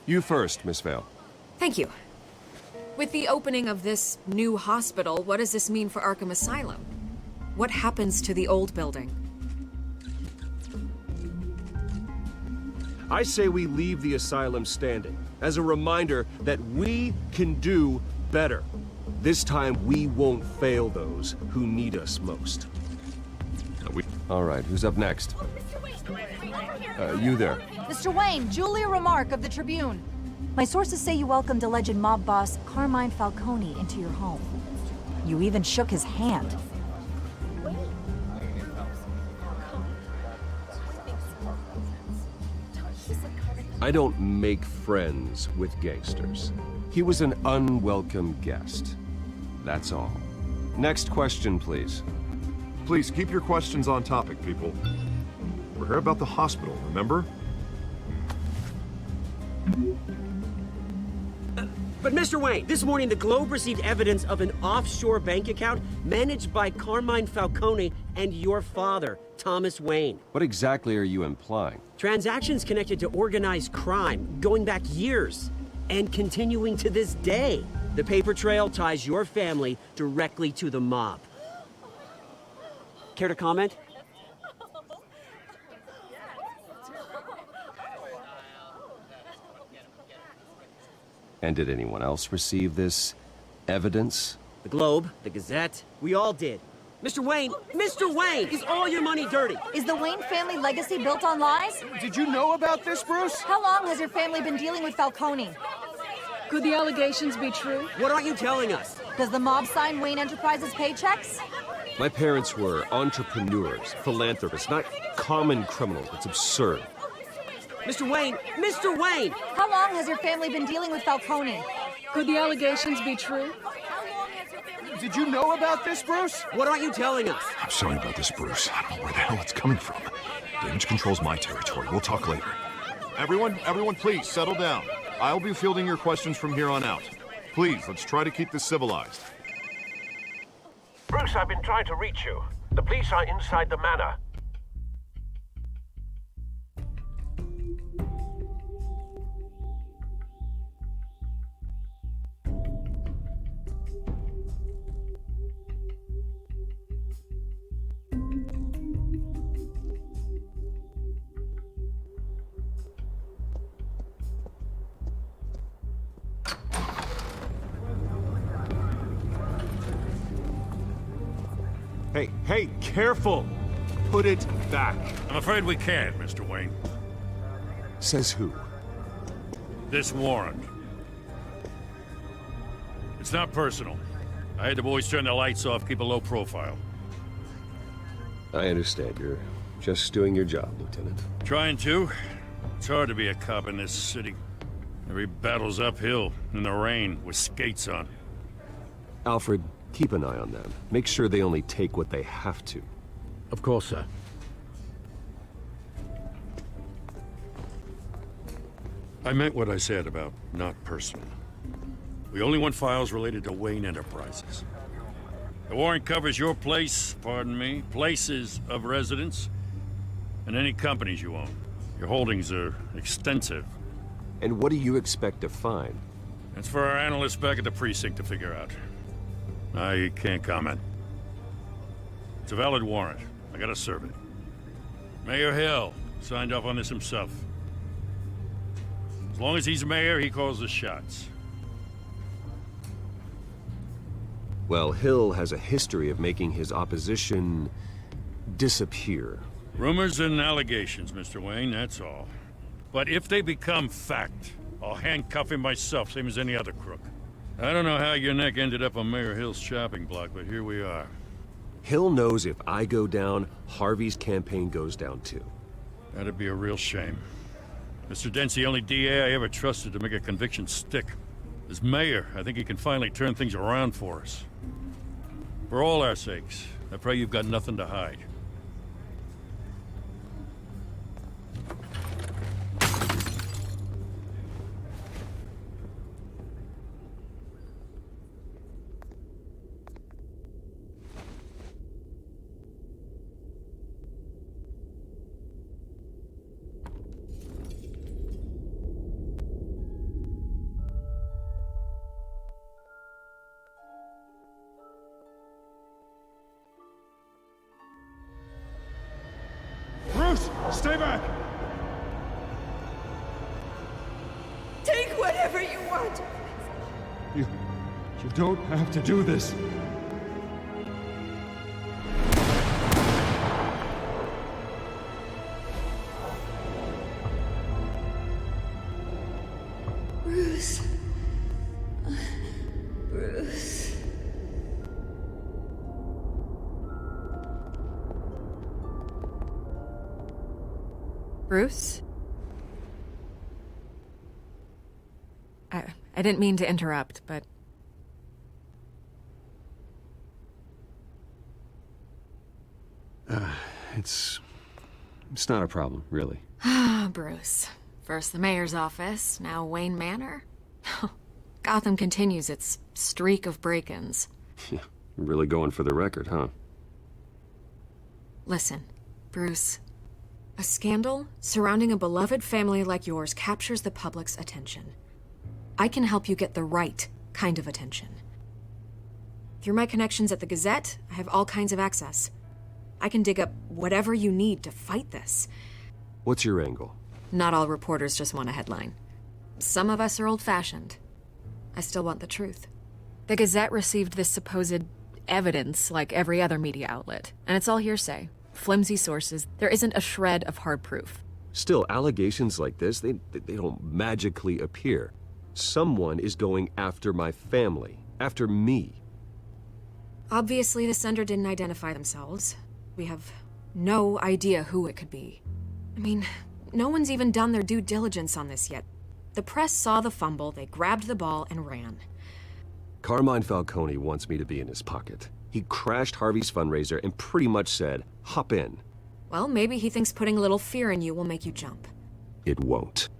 You first, Miss Vale.
Thank you.
With the opening of this new hospital, what does this mean for Arkham Asylum? What happens to the old building?
I say we leave the asylum standing, as a reminder that we can do better. This time we won't fail those who need us most. All right, who's up next? You there.
Mr. Wayne, Julia Remark of the Tribune. My sources say you welcomed alleged mob boss Carmine Falcone into your home. You even shook his hand.
I don't make friends with gangsters. He was an unwelcome guest. That's all. Next question, please.
Please keep your questions on topic, people. We're here about the hospital, remember?
But Mr. Wayne, this morning the Globe received evidence of an offshore bank account managed by Carmine Falcone and your father, Thomas Wayne.
What exactly are you implying?
Transactions connected to organized crime, going back years, and continuing to this day. The paper trail ties your family directly to the mob. Care to comment?
And did anyone else receive this evidence?
The Globe, the Gazette, we all did. Mr. Wayne, is all your money dirty?
Is the Wayne family legacy built on lies?
Did you know about this, Bruce?
How long has your family been dealing with Falcone?
Could the allegations be true?
What aren't you telling us?
Does the mob sign Wayne Enterprises paychecks?
My parents were entrepreneurs, philanthropists, not common criminals. It's absurd.
Mr. Wayne!
How long has your family been dealing with Falcone?
Could the allegations be true?
Did you know about this, Bruce?
What aren't you telling us?
I'm sorry about this, Bruce. I don't know where the hell it's coming from. Damage control's my territory. We'll talk later.
Everyone, please, settle down. I'll be fielding your questions from here on out. Please, let's try to keep this civilized.
Bruce, I've been trying to reach you. The police are inside the manor.
Hey, careful! Put it back.
I'm afraid we can't, Mr. Wayne.
Says who?
This warrant. It's not personal. I had the boys turn the lights off, keep a low profile.
I understand. You're just doing your job, Lieutenant.
Trying to. It's hard to be a cop in this city. Every battle's uphill, in the rain, with skates on.
Alfred, keep an eye on them. Make sure they only take what they have to.
Of course, sir.
I meant what I said about not personal. We only want files related to Wayne Enterprises. The warrant covers your place, pardon me, places of residence, and any companies you own. Your holdings are extensive.
And what do you expect to find?
That's for our analysts back at the precinct to figure out. I can't comment. It's a valid warrant. I gotta serve it. Mayor Hill signed off on this himself. As long as he's mayor, he calls the shots.
Well, Hill has a history of making his opposition disappear.
Rumors and allegations, Mr. Wayne, that's all. But if they become fact, I'll handcuff him myself, same as any other crook. I don't know how your neck ended up on Mayor Hill's shopping block, but here we are.
Hill knows if I go down, Harvey's campaign goes down too.
That'd be a real shame. Mr. Dent's the only DA I ever trusted to make a conviction stick. As mayor, I think he can finally turn things around for us. For all our sakes, I pray you've got nothing to hide.
Stay back!
Take whatever you want.
You don't have to do this.
Bruce. Bruce.
Bruce? I didn't mean to interrupt, but...
It's not a problem, really.
Ah, Bruce. First the mayor's office, now Wayne Manor. Gotham continues its streak of break-ins.
Yeah, you're really going for the record, huh?
Listen, Bruce. A scandal surrounding a beloved family like yours captures the public's attention. I can help you get the right kind of attention. Through my connections at the Gazette, I have all kinds of access. I can dig up whatever you need to fight this.
What's your angle?
Not all reporters just want a headline. Some of us are old-fashioned. I still want the truth. The Gazette received this supposed evidence like every other media outlet, and it's all hearsay. Flimsy sources. There isn't a shred of hard proof.
Still, allegations like this, they don't magically appear. Someone is going after my family, after me.
Obviously, the sender didn't identify themselves. We have no idea who it could be. I mean, no one's even done their due diligence on this yet. The press saw the fumble, they grabbed the ball and ran.
Carmine Falcone wants me to be in his pocket. He crashed Harvey's fundraiser and pretty much said, hop in.
Well, maybe he thinks putting a little fear in you will make you jump.
It won't.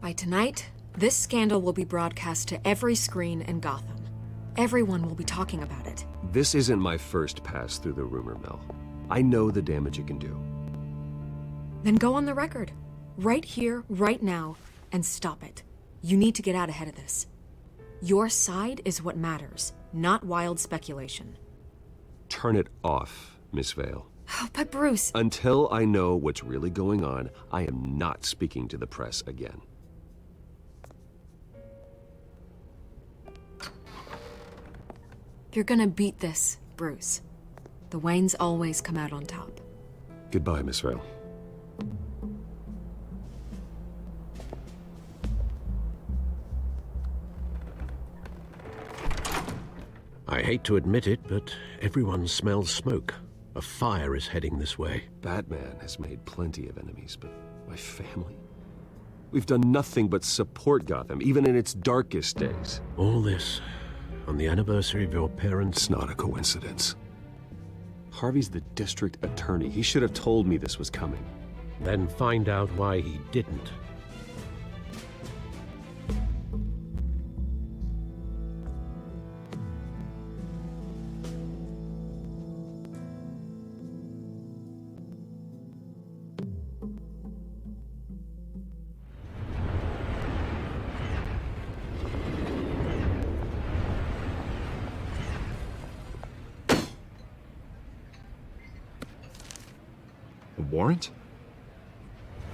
By tonight, this scandal will be broadcast to every screen in Gotham. Everyone will be talking about it.
This isn't my first pass through the rumor mill. I know the damage it can do.
Then go on the record. Right here, right now, and stop it. You need to get out ahead of this. Your side is what matters, not wild speculation.
Turn it off, Miss Vale.
Oh, but Bruce...
Until I know what's really going on, I am not speaking to the press again.
You're gonna beat this, Bruce. The Waynes always come out on top.
Goodbye, Miss Vale.
I hate to admit it, but everyone smells smoke. A fire is heading this way.
Batman has made plenty of enemies, but my family? We've done nothing but support Gotham, even in its darkest days.
All this on the anniversary of your parents'...
It's not a coincidence. Harvey's the district attorney. He should have told me this was coming.
Then find out why he didn't.
Warrant?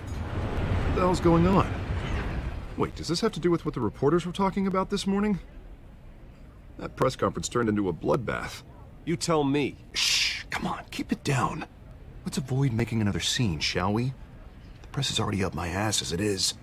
What the hell's going on? Wait, does this have to do with what the reporters were talking about this morning? That press conference turned into a bloodbath.
You tell me.
Shh, come on, keep it down. Let's avoid making another scene, shall we? The press is already up my ass as it is.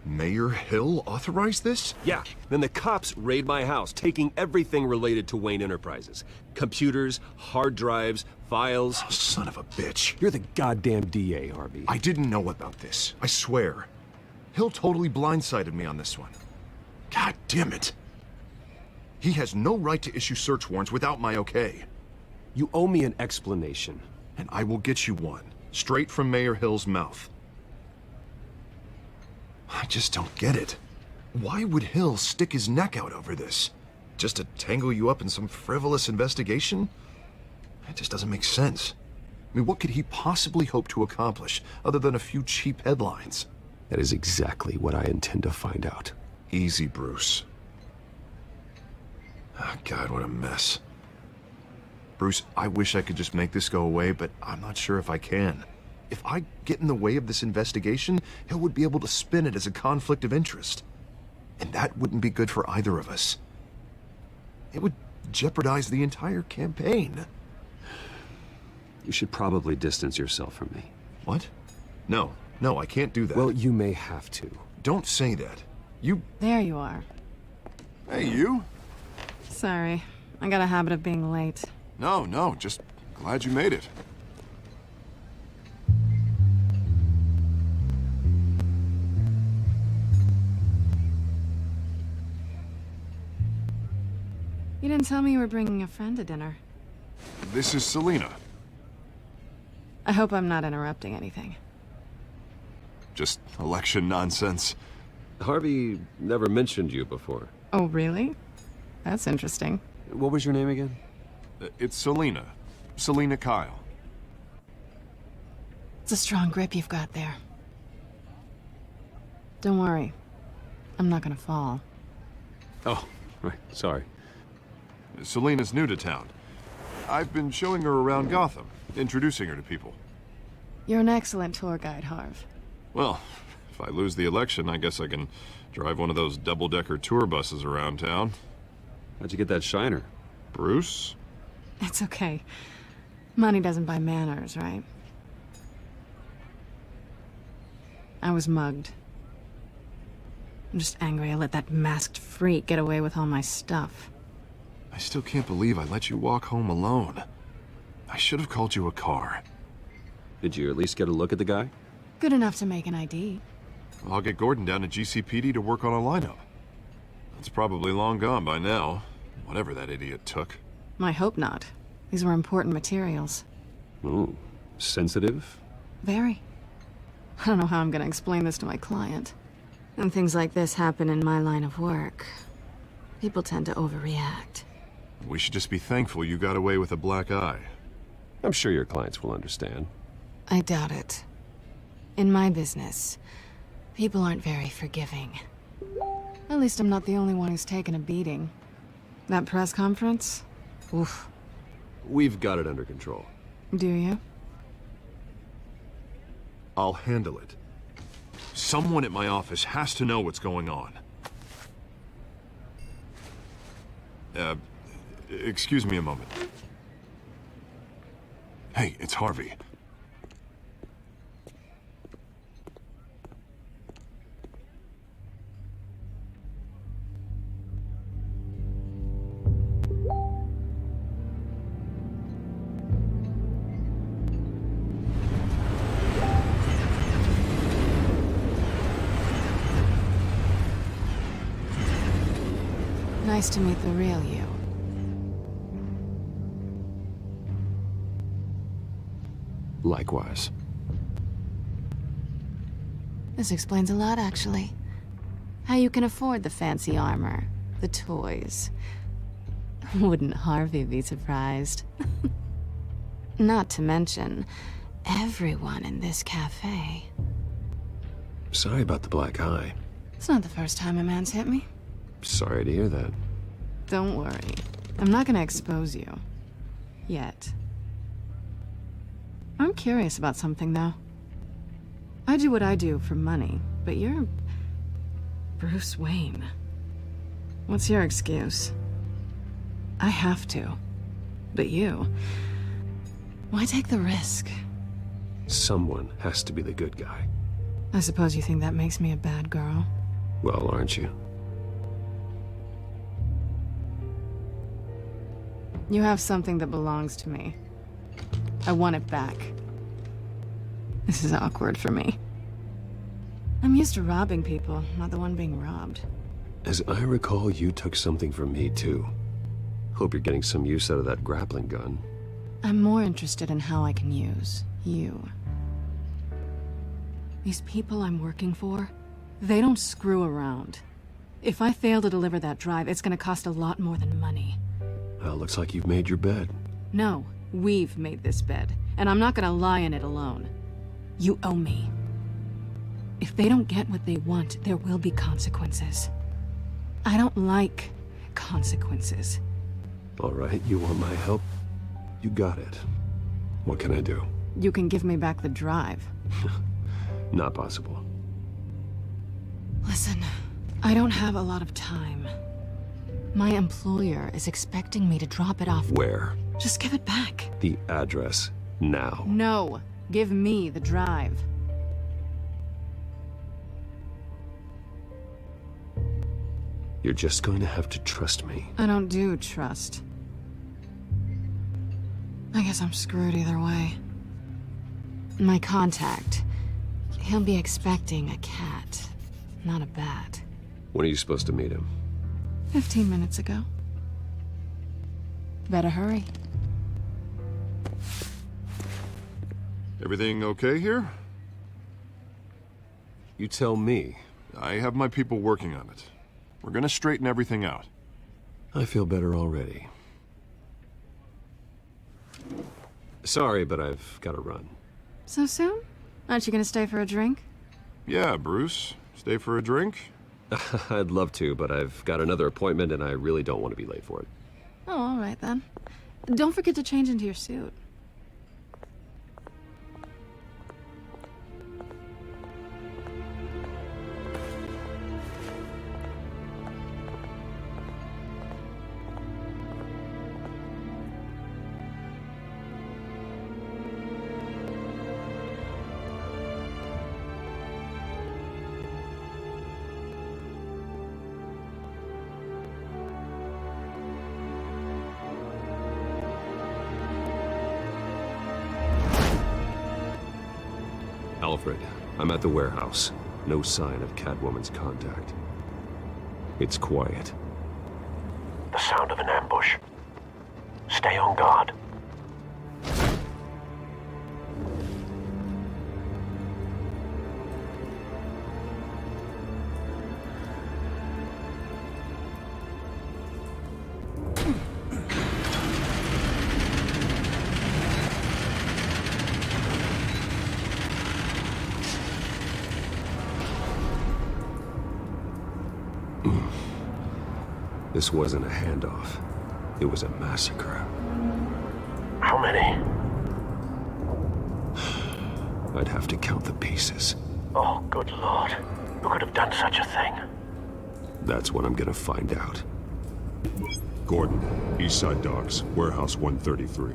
Mayor Hill authorized this?
Yeah, then the cops raid my house, taking everything related to Wayne Enterprises. Computers, hard drives, files.
Oh, son of a bitch.
You're the goddamn DA, Harvey.
I didn't know about this. I swear. Hill totally blindsided me on this one. God damn it. He has no right to issue search warrants without my okay.
You owe me an explanation.
And I will get you one, straight from Mayor Hill's mouth. I just don't get it. Why would Hill stick his neck out over this? Just to tangle you up in some frivolous investigation? It just doesn't make sense. I mean, what could he possibly hope to accomplish other than a few cheap headlines?
That is exactly what I intend to find out.
Easy, Bruce. Oh, God, what a mess. Bruce, I wish I could just make this go away, but I'm not sure if I can. If I get in the way of this investigation, Hill would be able to spin it as a conflict of interest. And that wouldn't be good for either of us. It would jeopardize the entire campaign.
You should probably distance yourself from me.
What? No, I can't do that.
Well, you may have to.
Don't say that. You...
There you are.
Hey, you?
Sorry. I got a habit of being late.
No, just glad you made it.
You didn't tell me you were bringing a friend to dinner.
This is Selina.
I hope I'm not interrupting anything.
Just election nonsense.
Harvey never mentioned you before.
Oh, really? That's interesting.
What was your name again?
It's Selina. Selina Kyle.
It's a strong grip you've got there. Don't worry. I'm not gonna fall.
Oh, right. Sorry.
Selina's new to town. I've been showing her around Gotham, introducing her to people.
You're an excellent tour guide, Harv.
Well, if I lose the election, I guess I can drive one of those double-decker tour buses around town.
How'd you get that shiner?
Bruce?
It's okay. Money doesn't buy manners, right? I was mugged. I'm just angry I let that masked freak get away with all my stuff.
I still can't believe I let you walk home alone. I should have called you a car.
Did you at least get a look at the guy?
Good enough to make an ID.
I'll get Gordon down to GCPD to work on a lineup. It's probably long gone by now, whatever that idiot took.
I hope not. These were important materials.
Ooh, sensitive?
Very. I don't know how I'm gonna explain this to my client. When things like this happen in my line of work, people tend to overreact.
We should just be thankful you got away with a black eye.
I'm sure your clients will understand.
I doubt it. In my business, people aren't very forgiving. At least I'm not the only one who's taken a beating. That press conference? Oof.
We've got it under control.
Do you?
I'll handle it. Someone at my office has to know what's going on. Excuse me a moment. Hey, it's Harvey.
Nice to meet the real you.
Likewise.
This explains a lot, actually. How you can afford the fancy armor, the toys. Wouldn't Harvey be surprised? Not to mention, everyone in this cafe.
Sorry about the black eye.
It's not the first time a man's hit me.
Sorry to hear that.
Don't worry. I'm not gonna expose you. Yet. I'm curious about something, though. I do what I do for money, but you're... Bruce Wayne. What's your excuse? I have to. But you... Why take the risk?
Someone has to be the good guy.
I suppose you think that makes me a bad girl?
Well, aren't you?
You have something that belongs to me. I want it back. This is awkward for me. I'm used to robbing people, not the one being robbed.
As I recall, you took something from me, too. Hope you're getting some use out of that grappling gun.
I'm more interested in how I can use you. These people I'm working for, they don't screw around. If I fail to deliver that drive, it's gonna cost a lot more than money.
Well, looks like you've made your bed.
No, we've made this bed, and I'm not gonna lie in it alone. You owe me. If they don't get what they want, there will be consequences. I don't like consequences.
All right, you want my help? You got it. What can I do?
You can give me back the drive.
Not possible.
Listen, I don't have a lot of time. My employer is expecting me to drop it off.
Where?
Just give it back.
The address, now.
No, give me the drive.
You're just going to have to trust me.
I don't do trust. I guess I'm screwed either way. My contact, he'll be expecting a cat, not a bat.
When are you supposed to meet him?
15 minutes ago. Better hurry.
Everything okay here?
You tell me.
I have my people working on it. We're gonna straighten everything out.
I feel better already. Sorry, but I've got to run.
So soon? Aren't you gonna stay for a drink?
Yeah, Bruce. Stay for a drink?
I'd love to, but I've got another appointment and I really don't want to be late for it.
Oh, all right then. Don't forget to change into your suit.
Alfred, I'm at the warehouse. No sign of Catwoman's contact. It's quiet.
The sound of an ambush. Stay on guard.
This wasn't a handoff. It was a massacre.
How many?
I'd have to count the pieces.
Oh, good Lord. Who could have done such a thing?
That's what I'm gonna find out.
Gordon, Eastside Docks, Warehouse 133.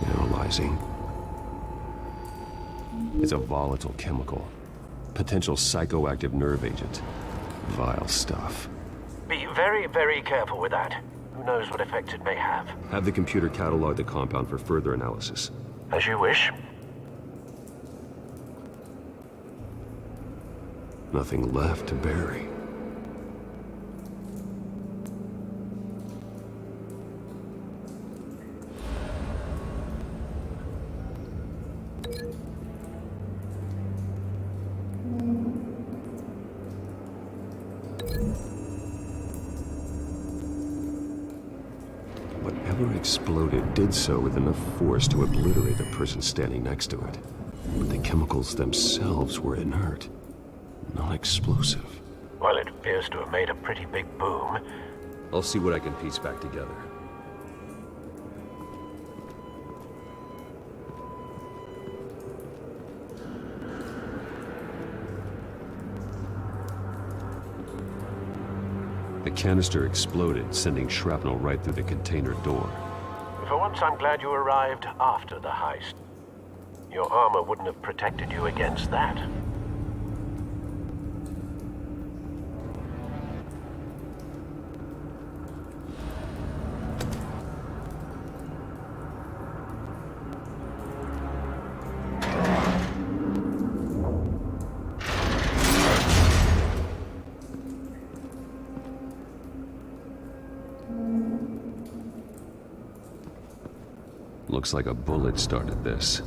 Analyzing. It's a volatile chemical. Potential psychoactive nerve agent. Vile stuff.
Be very, very careful with that. Who knows what effect it may have.
Have the computer catalog the compound for further analysis.
As you wish.
Nothing left to bury. Whatever exploded did so with enough force to obliterate the person standing next to it. But the chemicals themselves were inert, not explosive.
Well, it appears to have made a pretty big boom.
I'll see what I can piece back together. The canister exploded, sending shrapnel right through the container door.
For once, I'm glad you arrived after the heist. Your armor wouldn't have protected you against that.
Looks like a bullet started this.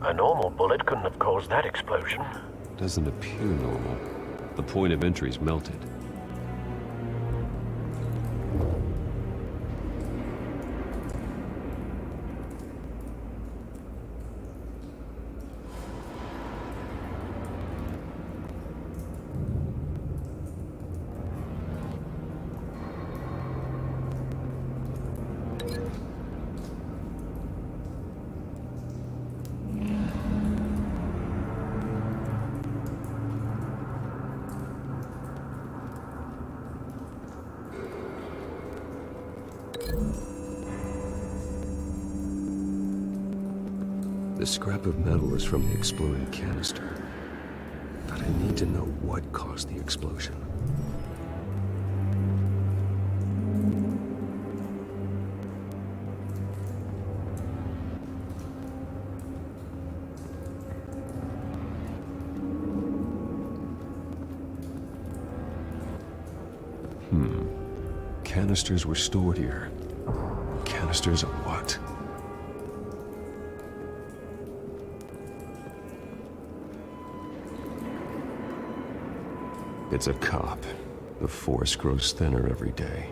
A normal bullet couldn't have caused that explosion.
Doesn't appear normal. The point of entry's melted. scrap of metal is from the exploding canister. But I need to know what caused the explosion. Canisters were stored here. Canisters of what? It's a cop. The force grows thinner every day.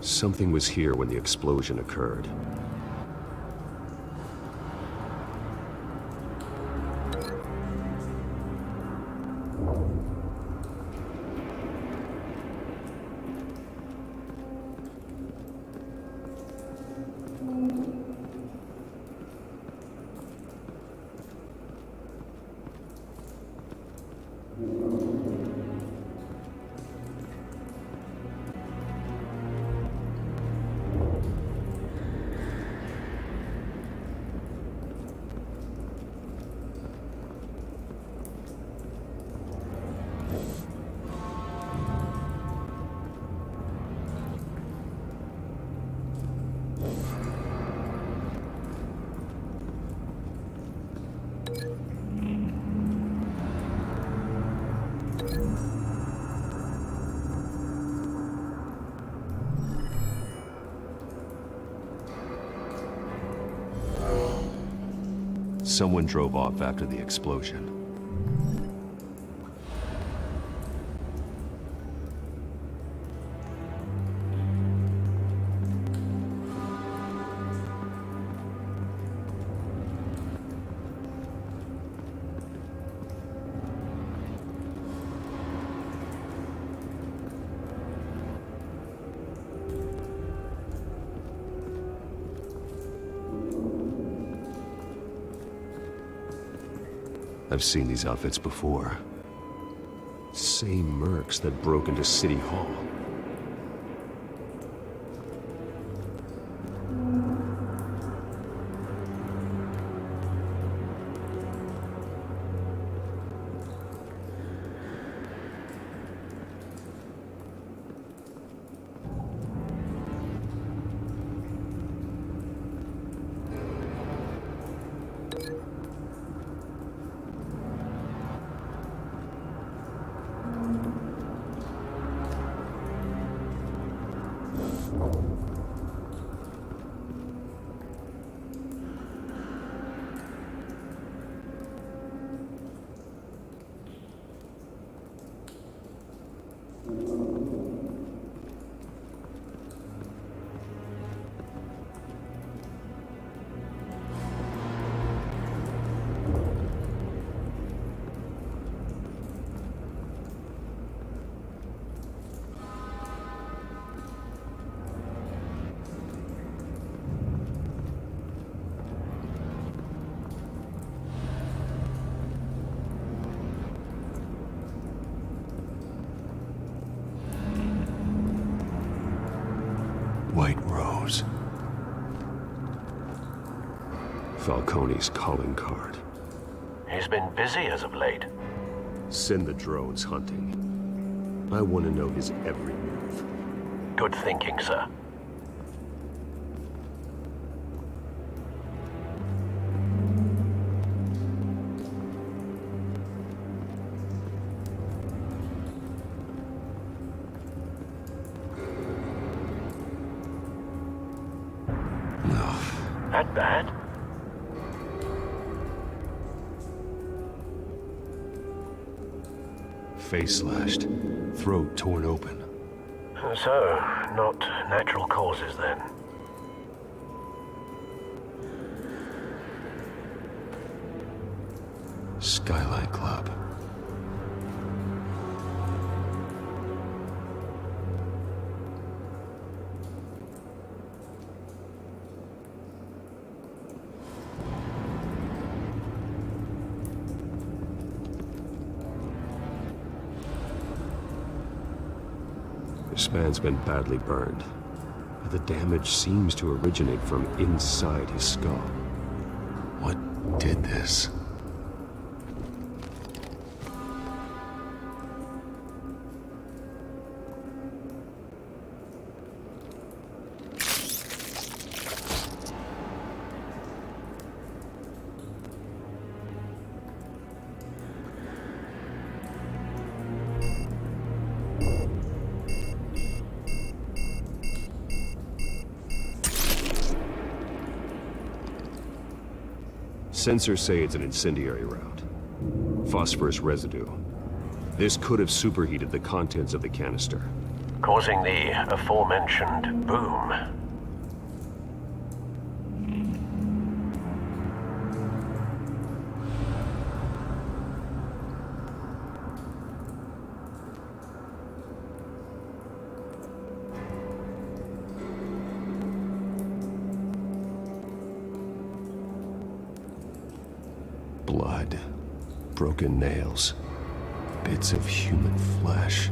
Something was here when the explosion occurred. Someone drove off after the explosion. I've seen these outfits before. Same mercs that broke into City Hall. White Rose. Falcone's calling card.
He's been busy as of late.
Send the drones hunting. I want to know his every move.
Good thinking, sir. That bad?
Face slashed, throat torn open.
So, not natural causes then.
Skyline Club. This man's been badly burned, but the damage seems to originate from inside his skull. What did this? Sensors say it's an incendiary route. Phosphorus residue. This could have superheated the contents of the canister,
causing the aforementioned boom.
Blood, broken nails, bits of human flesh.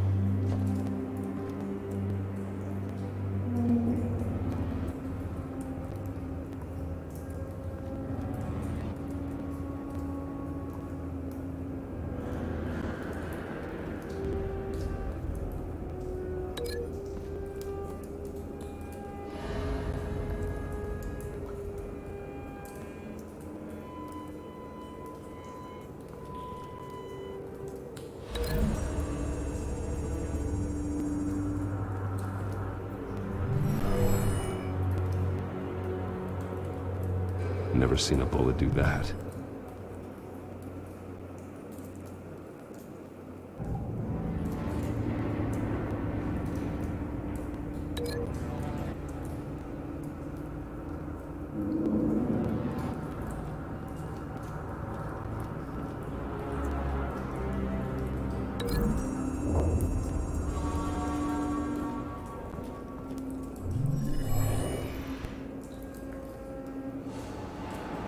Never seen a bullet do that.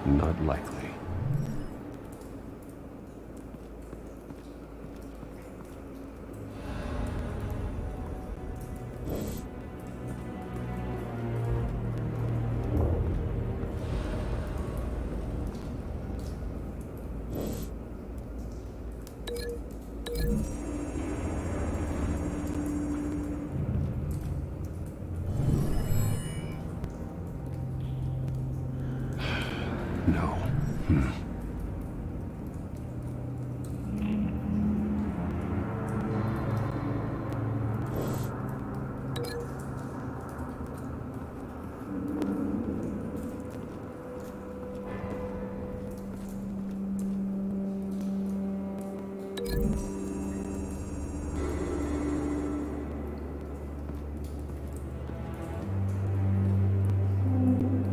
Not likely. No.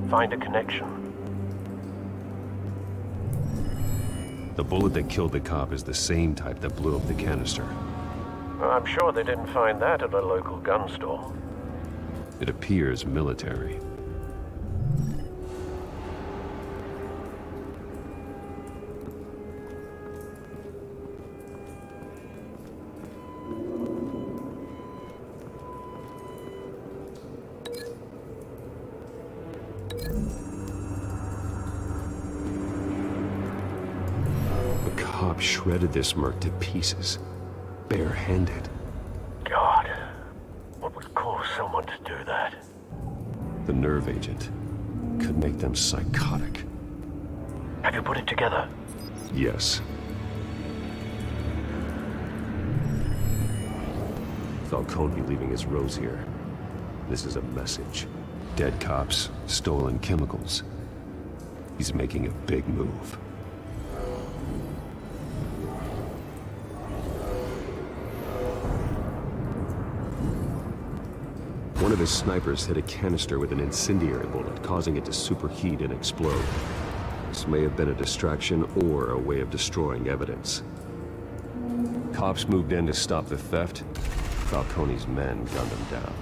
Find a connection.
The bullet that killed the cop is the same type that blew up the canister.
I'm sure they didn't find that at a local gun store.
It appears military. Shredded this merc to pieces, barehanded.
God, what would cause someone to do that?
The nerve agent could make them psychotic.
Have you put it together?
Yes. Falcone leaving his rose here. This is a message. Dead cops, stolen chemicals. He's making a big move. One of his snipers hit a canister with an incendiary bullet, causing it to superheat and explode. This may have been a distraction or a way of destroying evidence. Cops moved in to stop the theft. Falcone's men gunned him down.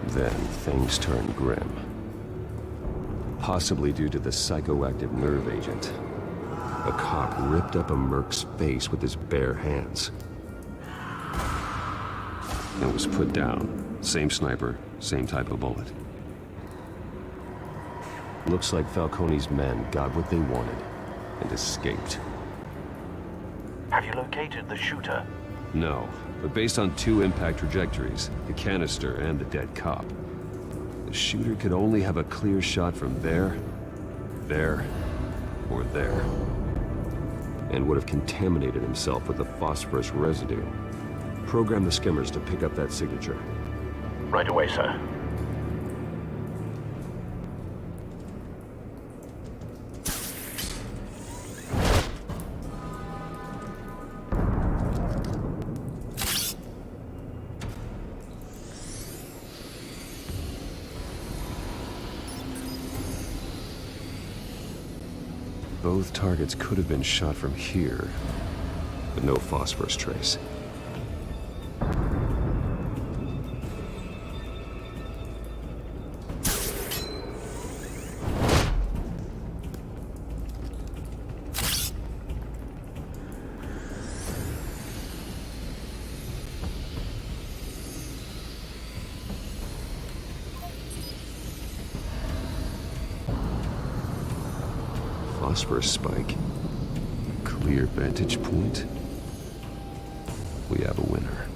Then things turned grim. Possibly due to the psychoactive nerve agent. A cop ripped up a merc's face with his bare hands. and was put down. Same sniper, same type of bullet. Looks like Falcone's men got what they wanted and escaped.
Have you located the shooter?
No, but based on 2 impact trajectories, the canister and the dead cop, the shooter could only have a clear shot from there, or there, and would have contaminated himself with the phosphorus residue. Program the skimmers to pick up that signature.
Right away, sir.
Both targets could have been shot from here, but no phosphorus trace. Phosphorus spike. Clear vantage point. We have a winner.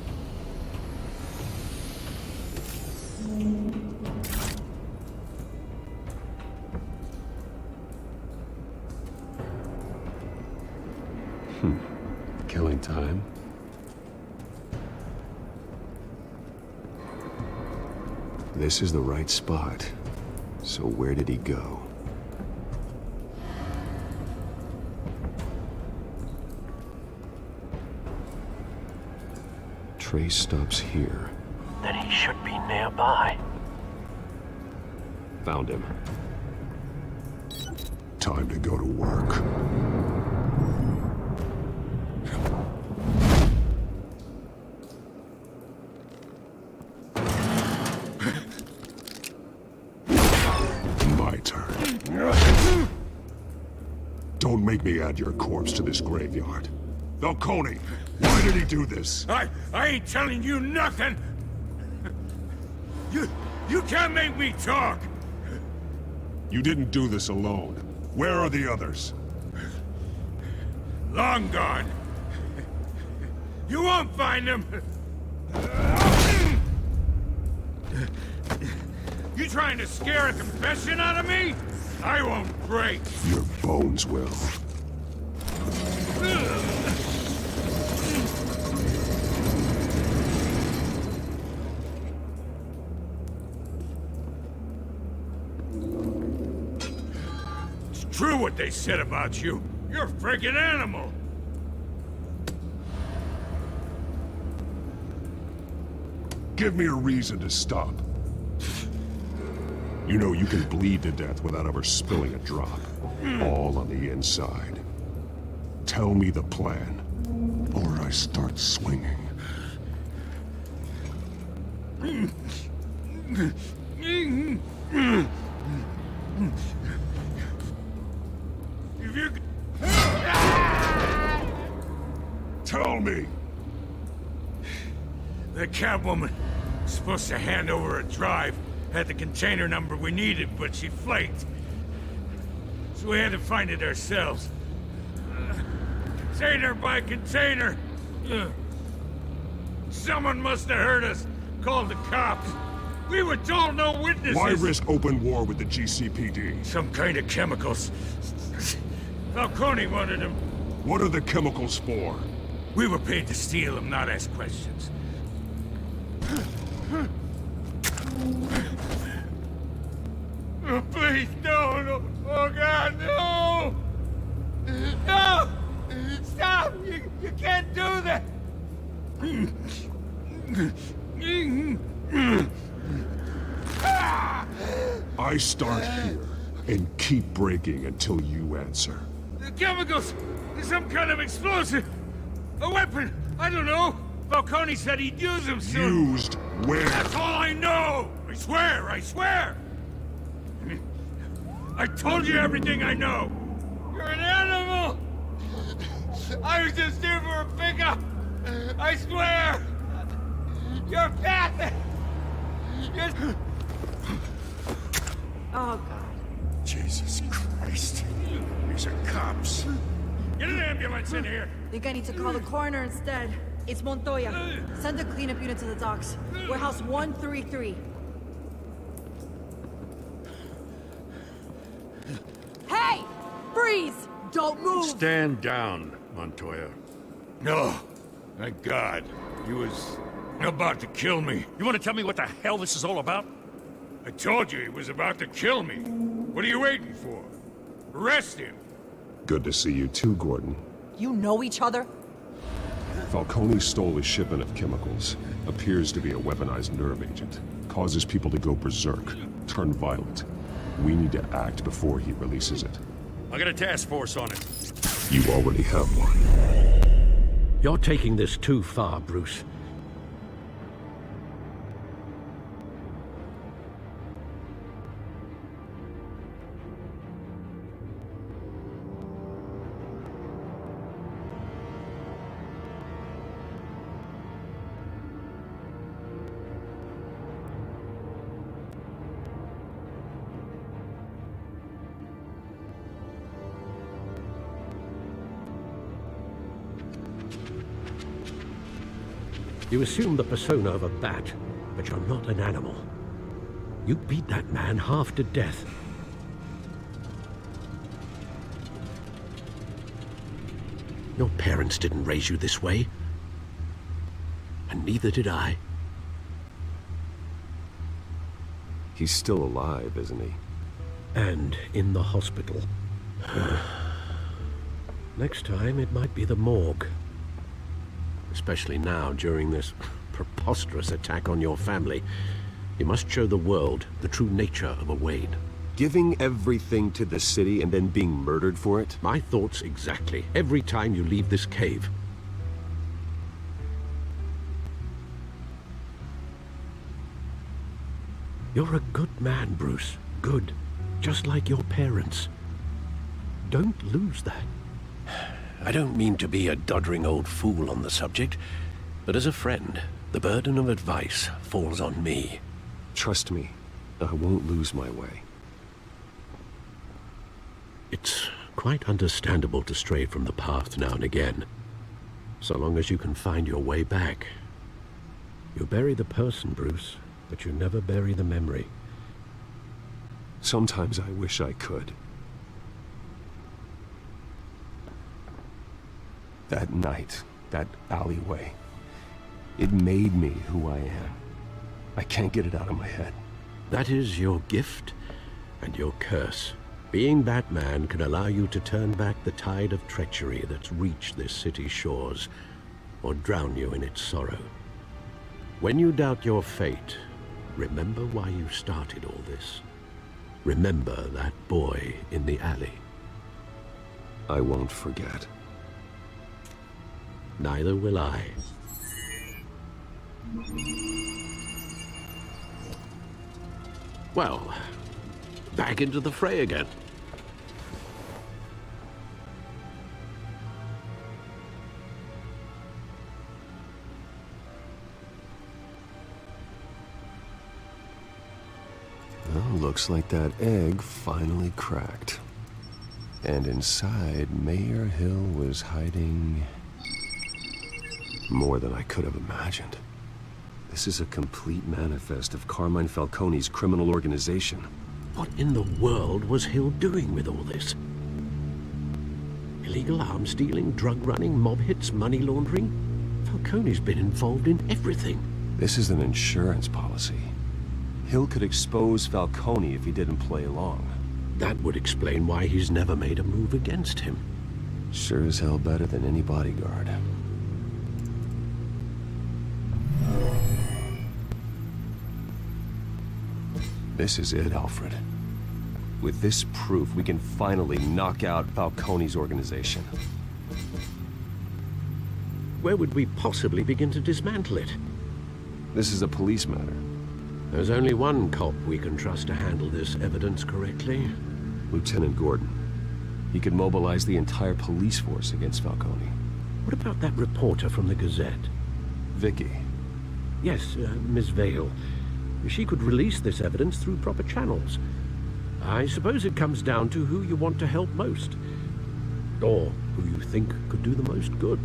Killing time. This is the right spot. So where did he go? Trace stops here.
Then he should be nearby.
Found him.
Time to go to work. My turn. Don't make me add your corpse to this graveyard. Falcone, why did he do this?
I ain't telling you nothing! You can't make me talk!
You didn't do this alone. Where are the others?
Long gone. You won't find them! You trying to scare a confession out of me? I won't break!
Your bones will.
True what they said about you. You're a friggin' animal.
Give me a reason to stop. You know you can bleed to death without ever spilling a drop. All on the inside. Tell me the plan, or I start swinging. Tell me!
The Catwoman was supposed to hand over a drive. Had the container number we needed, but she flaked. So we had to find it ourselves. Container by container. Someone must have heard us. Called the cops. We were told no witnesses.
Why risk open war with the GCPD?
Some kind of chemicals. Falcone wanted them.
What are the chemicals for?
We were paid to steal them, not ask questions. Oh, please, no. Oh, God, no! No! Stop! You can't do that!
I start here and keep breaking until you answer.
The chemicals! Some kind of explosive! A weapon! I don't know! Falcone said he'd use them soon!
Used where?
That's all I know! I swear! I told you everything I know! You're an animal! I was just here for a pickup! I swear!
Your path!
Oh, God.
Jesus Christ. These are cops.
Get an ambulance in here!
Think I need to call the coroner instead. It's Montoya. Send a cleanup unit to the docks. Warehouse 133. Hey! Freeze! Don't move!
Stand down, Montoya.
No. Thank God. He was about to kill me.
You want to tell me what the hell this is all about?
I told you he was about to kill me. What are you waiting for? Arrest him!
Good to see you too, Gordon.
You know each other?
Falcone stole a shipment of chemicals. Appears to be a weaponized nerve agent. Causes people to go berserk, turn violent. We need to act before he releases it.
I got a task force on it.
You already have one.
You're taking this too far, Bruce. You assume the persona of a bat, but you're not an animal. You beat that man half to death. Your parents didn't raise you this way. And neither did I.
He's still alive, isn't he?
And in the hospital. Next time, it might be the morgue. Especially now, during this preposterous attack on your family. You must show the world the true nature of a Wayne.
Giving everything to the city and then being murdered for it?
My thoughts exactly. Every time you leave this cave. You're a good man, Bruce. Good. Just like your parents. Don't lose that. I don't mean to be a doddering old fool on the subject, but as a friend, the burden of advice falls on me.
Trust me, I won't lose my way.
It's quite understandable to stray from the path now and again, so long as you can find your way back. You bury the person, Bruce, but you never bury the memory.
Sometimes I wish I could. That night, that alleyway, it made me who I am. I can't get it out of my head.
That is your gift and your curse. Being Batman can allow you to turn back the tide of treachery that's reached this city's shores, or drown you in its sorrow. When you doubt your fate, remember why you started all this. Remember that boy in the alley.
I won't forget.
Neither will I. Well, back into the fray again.
Well, looks like that egg finally cracked. And inside, Mayor Hill was hiding more than I could have imagined. This is a complete manifest of Carmine Falcone's criminal organization.
What in the world was Hill doing with all this? Illegal arms dealing, drug running, mob hits, money laundering? Falcone's been involved in everything.
This is an insurance policy. Hill could expose Falcone if he didn't play along.
That would explain why he's never made a move against him.
Sure as hell better than any bodyguard. This is it, Alfred. With this proof, we can finally knock out Falcone's organization.
Where would we possibly begin to dismantle it?
This is a police matter.
There's only one cop we can trust to handle this evidence correctly.
Lieutenant Gordon. He could mobilize the entire police force against Falcone.
What about that reporter from the Gazette?
Vicky.
Yes, Miss Vale. She could release this evidence through proper channels. I suppose it comes down to who you want to help most. Or who you think could do the most good.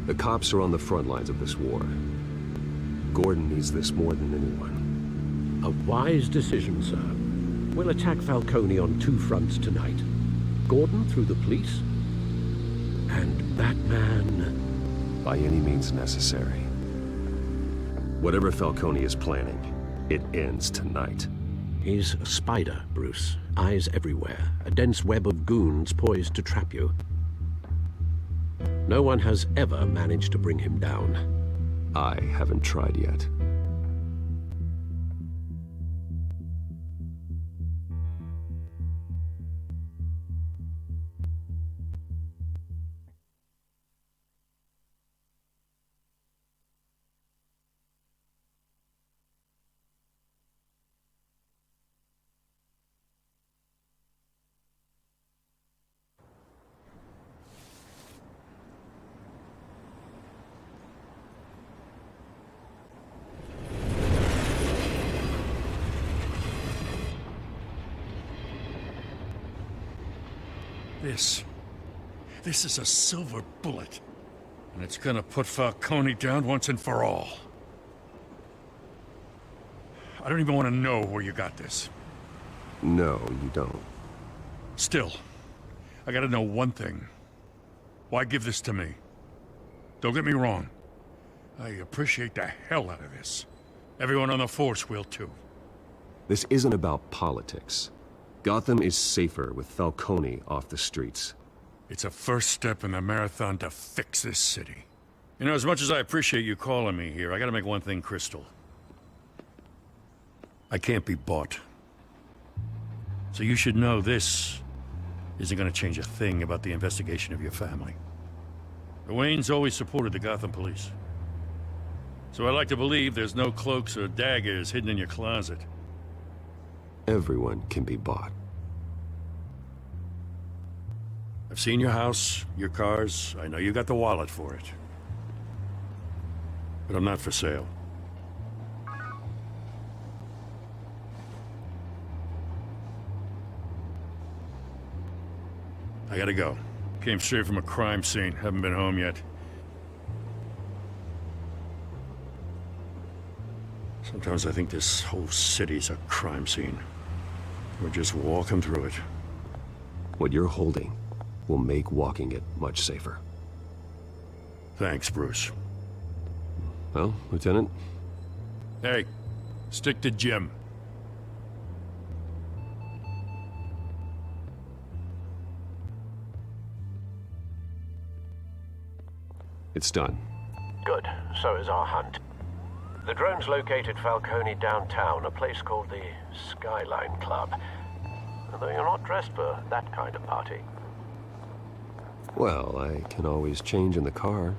The cops are on the front lines of this war. Gordon needs this more than anyone.
A wise decision, sir. We'll attack Falcone on two fronts tonight. Gordon through the police, and Batman...
by any means necessary. Whatever Falcone is planning, it ends tonight.
He's a spider, Bruce. Eyes everywhere. A dense web of goons poised to trap you. No one has ever managed to bring him down.
I haven't tried yet.
This is a silver bullet. And it's gonna put Falcone down once and for all. I don't even want to know where you got this.
No, you don't.
Still, I gotta know one thing. Why give this to me? Don't get me wrong. I appreciate the hell out of this. Everyone on the force will too.
This isn't about politics. Gotham is safer with Falcone off the streets.
It's a first step in the marathon to fix this city. You know, as much as I appreciate you calling me here, I gotta make one thing crystal. I can't be bought. So you should know this isn't gonna change a thing about the investigation of your family. The Waynes always supported the Gotham police. So I like to believe there's no cloaks or daggers hidden in your closet.
Everyone can be bought.
I've seen your house, your cars. I know you got the wallet for it. But I'm not for sale. I gotta go. Came straight from a crime scene. Haven't been home yet. Sometimes I think this whole city's a crime scene. We're just walking through it.
What you're holding will make walking it much safer.
Thanks, Bruce.
Well, Lieutenant?
Hey, stick to Jim.
It's done.
Good. So is our hunt. The drones located Falcone downtown, a place called the Skyline Club. Although you're not dressed for that kind of party.
Well, I can always change in the car.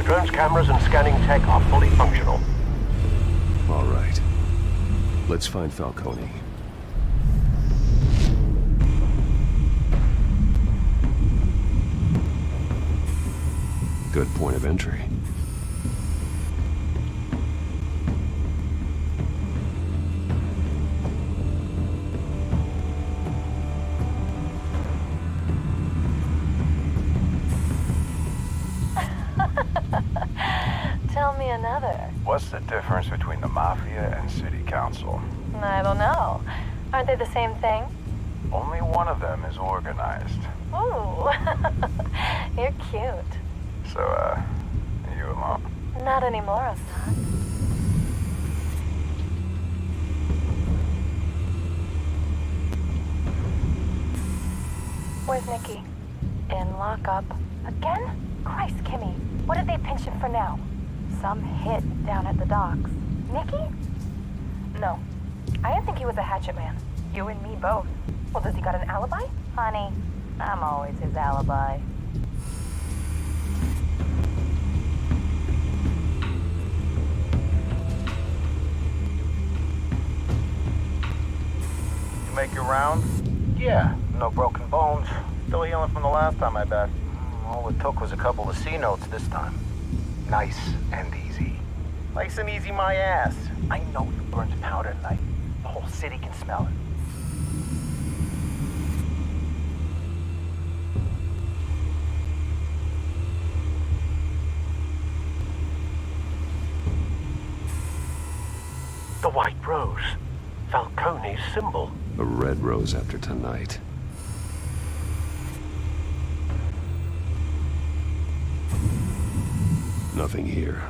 Drone's cameras and scanning tech are fully functional.
All right. Let's find Falcone. Good point of entry.
What's the difference between the Mafia and City Council?
I don't know. Aren't they the same thing?
Only one of them is organized.
Ooh. You're cute.
So, are you alone?
Not anymore, Assad. Where's Nikki? In lockup. Again? Christ, Kimmy. What did they pinch him for now? Some hit down at the docks. Nikki? No. I didn't think he was a hatchet man. You and me both. Well, does he got an alibi? Honey, I'm always his alibi.
You make your round? Yeah, no broken bones. Still healing from the last time, I bet. All it took was a couple of C notes this time. Nice and easy. Nice and easy my ass. I know you burned powder tonight. The whole city can smell it.
The White Rose. Falcone's symbol.
A red rose after tonight. Nothing here.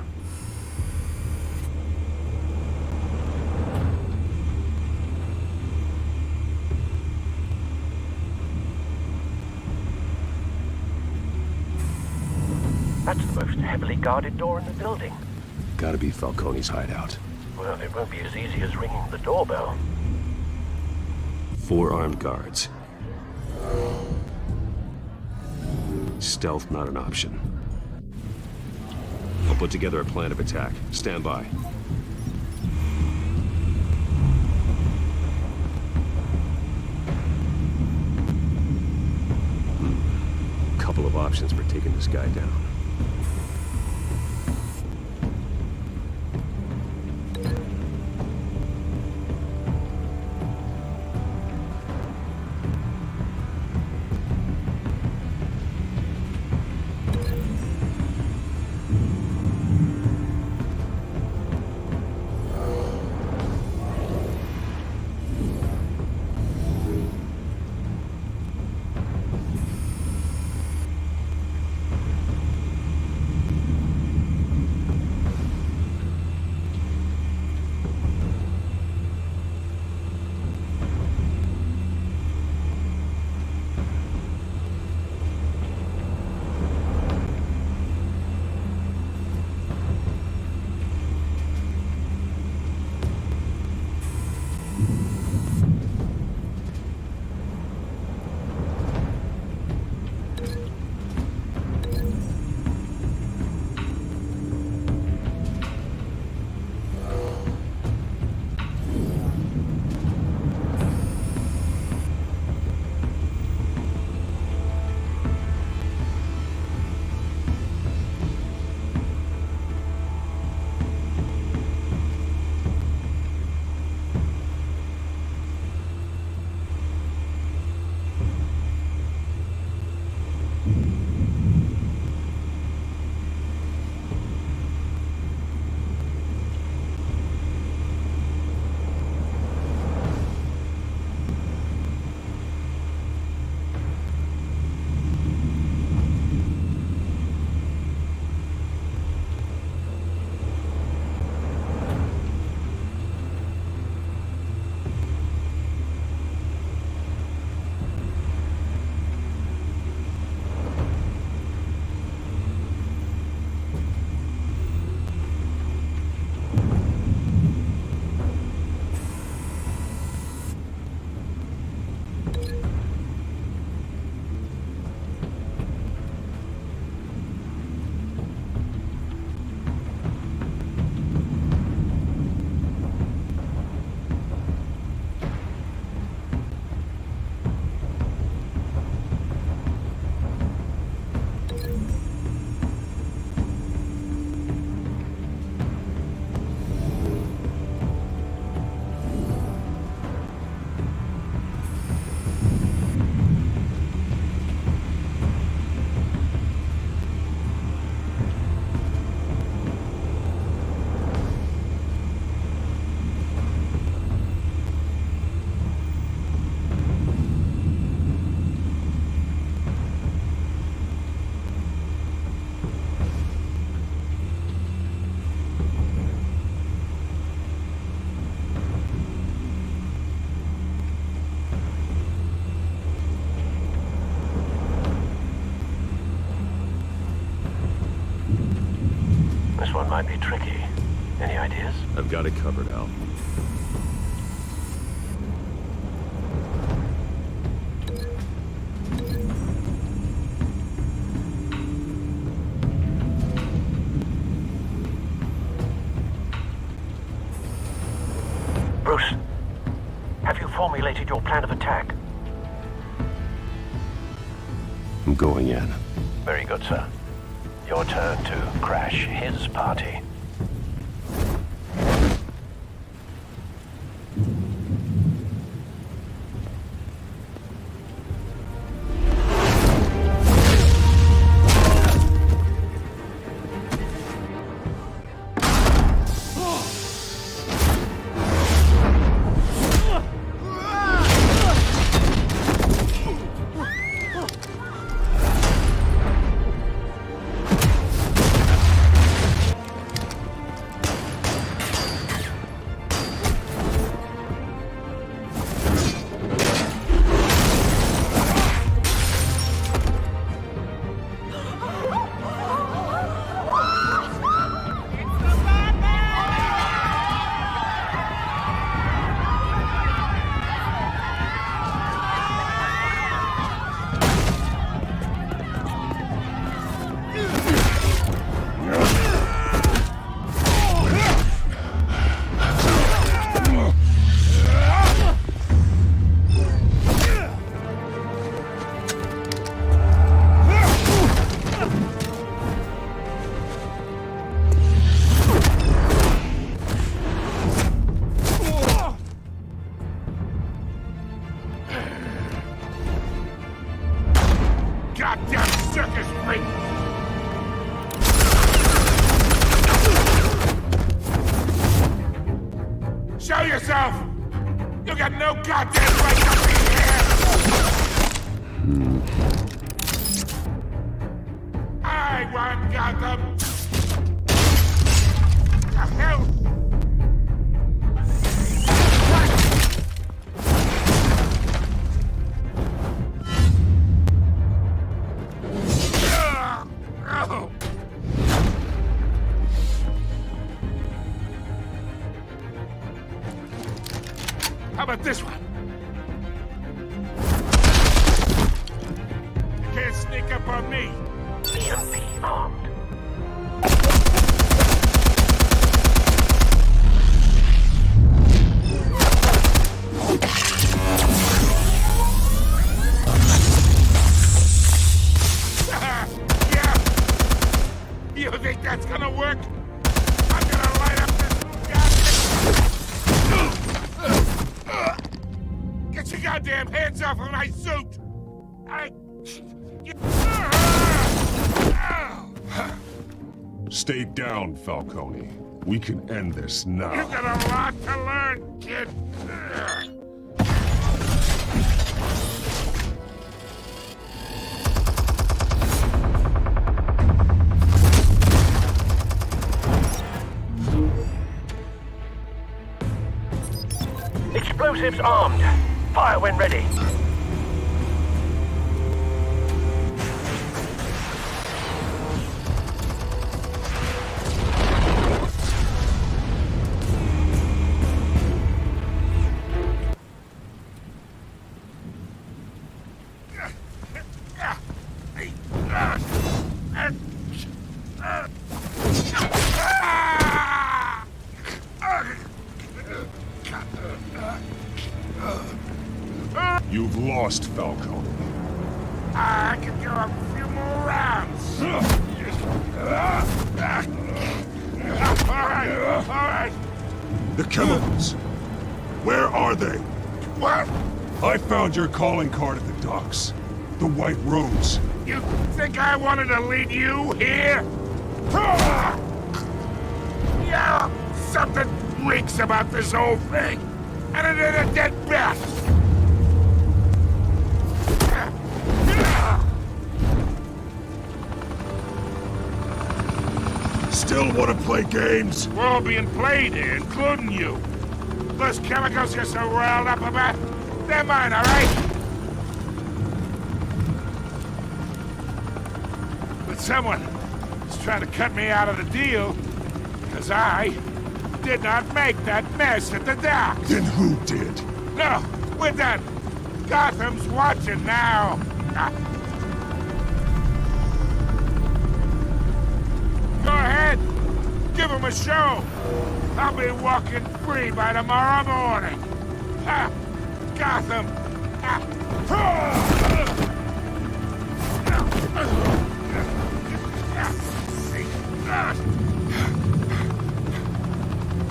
That's the most heavily guarded door in the building.
Gotta be Falcone's hideout.
Well, it won't be as easy as ringing the doorbell.
4 armed guards. Stealth not an option. I'll put together a plan of attack. Stand by. Couple of options for taking this guy down.
might be tricky. Any ideas?
I've got it covered, Al.
Bruce, have you formulated your plan of attack?
I'm going in.
Very good, sir. Your turn to crash his party.
Show yourself! You got no goddamn right to be here! I won Gotham! The hell? How about this one? You can't sneak up on me.
EMP armed.
Yeah. You think that's gonna work? I'm gonna light up this goddamn... Get your goddamn hands off of my suit!
Stay down, Falcone. We can end this now.
You've got a lot to learn, kid.
Explosives armed. Fire when ready.
You've lost, Falcone.
I can go a few more rounds. All right.
The chemicals. Where are they?
What?
I found your calling card at the docks. The White Rose.
You think I wanted to lead you here? Yeah, something reeks about this whole thing. And it ain't a dead bat.
Still want to play games?
We're all being played here, including you. Those chemicals you're so riled up about, they're mine, all right? But someone is trying to cut me out of the deal. 'Cause I did not make that mess at the docks.
Then who did?
No, we're done. Gotham's watching now. Go ahead. Give him a show. I'll be walking free by tomorrow morning. Gotham.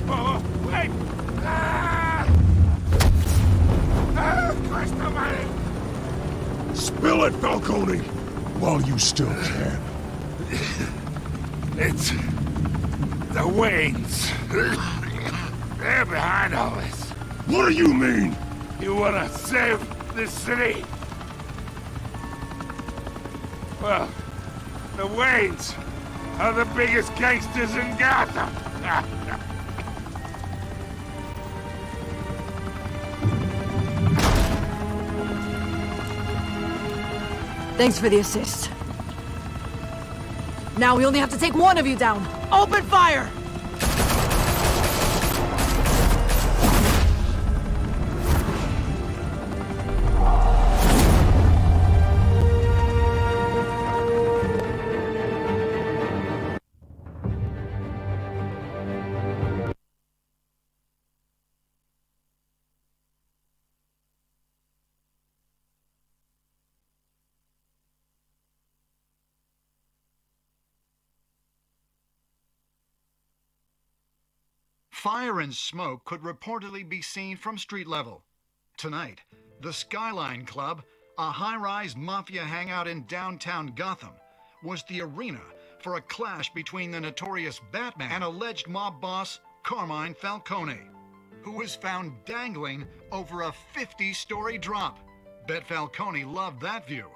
Oh, wait! Christ almighty!
Spill it, Falcone! While you still can.
It's the Waynes. They're behind all this.
What do you mean?
You wanna save this city? Well, the Waynes are the biggest gangsters in Gotham.
Thanks for the assist. Now we only have to take one of you down. Open fire!
Fire and smoke could reportedly be seen from street level. Tonight, the Skyline Club, a high-rise mafia hangout in downtown Gotham, was the arena for a clash between the notorious Batman and alleged mob boss Carmine Falcone, who was found dangling over a 50-story drop. Bet Falcone loved that view.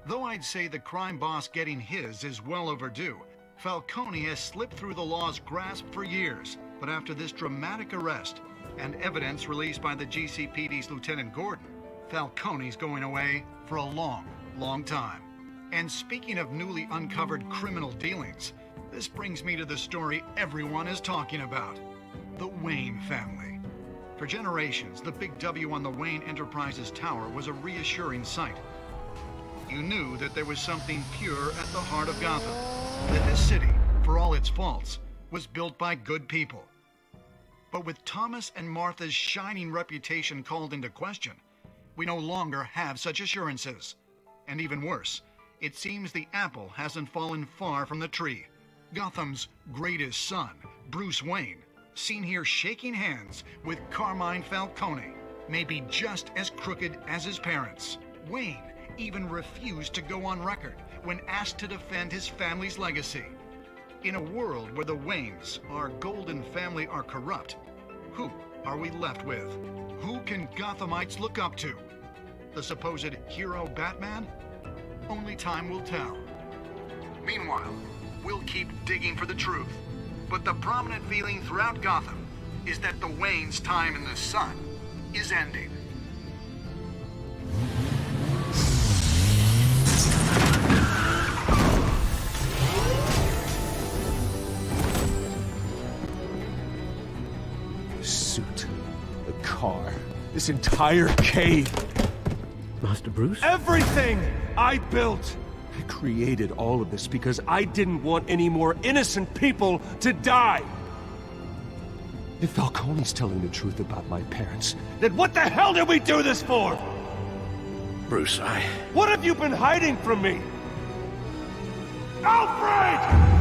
Though I'd say the crime boss getting his is well overdue, Falcone has slipped through the law's grasp for years. But after this dramatic arrest and evidence released by the GCPD's Lieutenant Gordon, Falcone's going away for a long, long time. And speaking of newly uncovered criminal dealings, this brings me to the story everyone is talking about: the Wayne family. For generations, the big W on the Wayne Enterprises Tower was a reassuring sight. You knew that there was something pure at the heart of Gotham, that this city, for all its faults, was built by good people. But with Thomas and Martha's shining reputation called into question, we no longer have such assurances. And even worse, it seems the apple hasn't fallen far from the tree. Gotham's greatest son, Bruce Wayne, seen here shaking hands with Carmine Falcone, may be just as crooked as his parents. Wayne even refused to go on record when asked to defend his family's legacy. In a world where the Waynes, our golden family, are corrupt, who are we left with? Who can Gothamites look up to? The supposed hero Batman? Only time will tell. Meanwhile, we'll keep digging for the truth. But the prominent feeling throughout Gotham is that the Waynes' time in the sun is ending.
Suit, the car, this entire cave.
Master Bruce?
Everything I built! I created all of this because I didn't want any more innocent people to die! If Falcone's telling the truth about my parents, then what the hell did we do this for?
Bruce,
What have you been hiding from me? Alfred!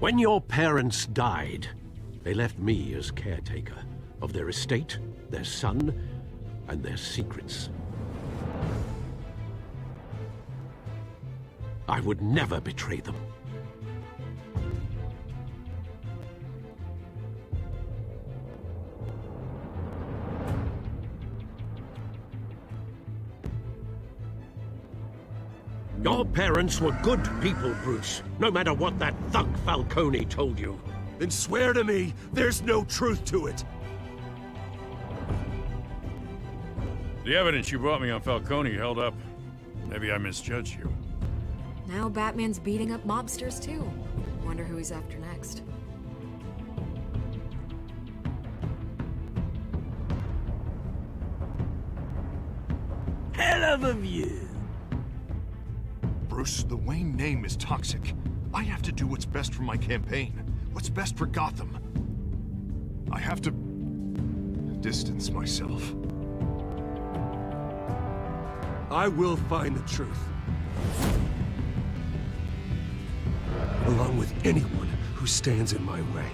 When your parents died, they left me as caretaker of their estate, their son, and their secrets. I would never betray them. Your parents were good people, Bruce, no matter what that thug Falcone told you.
Then swear to me there's no truth to it.
The evidence you brought me on Falcone held up. Maybe I misjudged you.
Now Batman's beating up mobsters, too. Wonder who he's after next.
Hell of a view.
Bruce, the Wayne name is toxic. I have to do what's best for my campaign. What's best for Gotham. I have to distance myself.
I will find the truth. Along with anyone who stands in my way.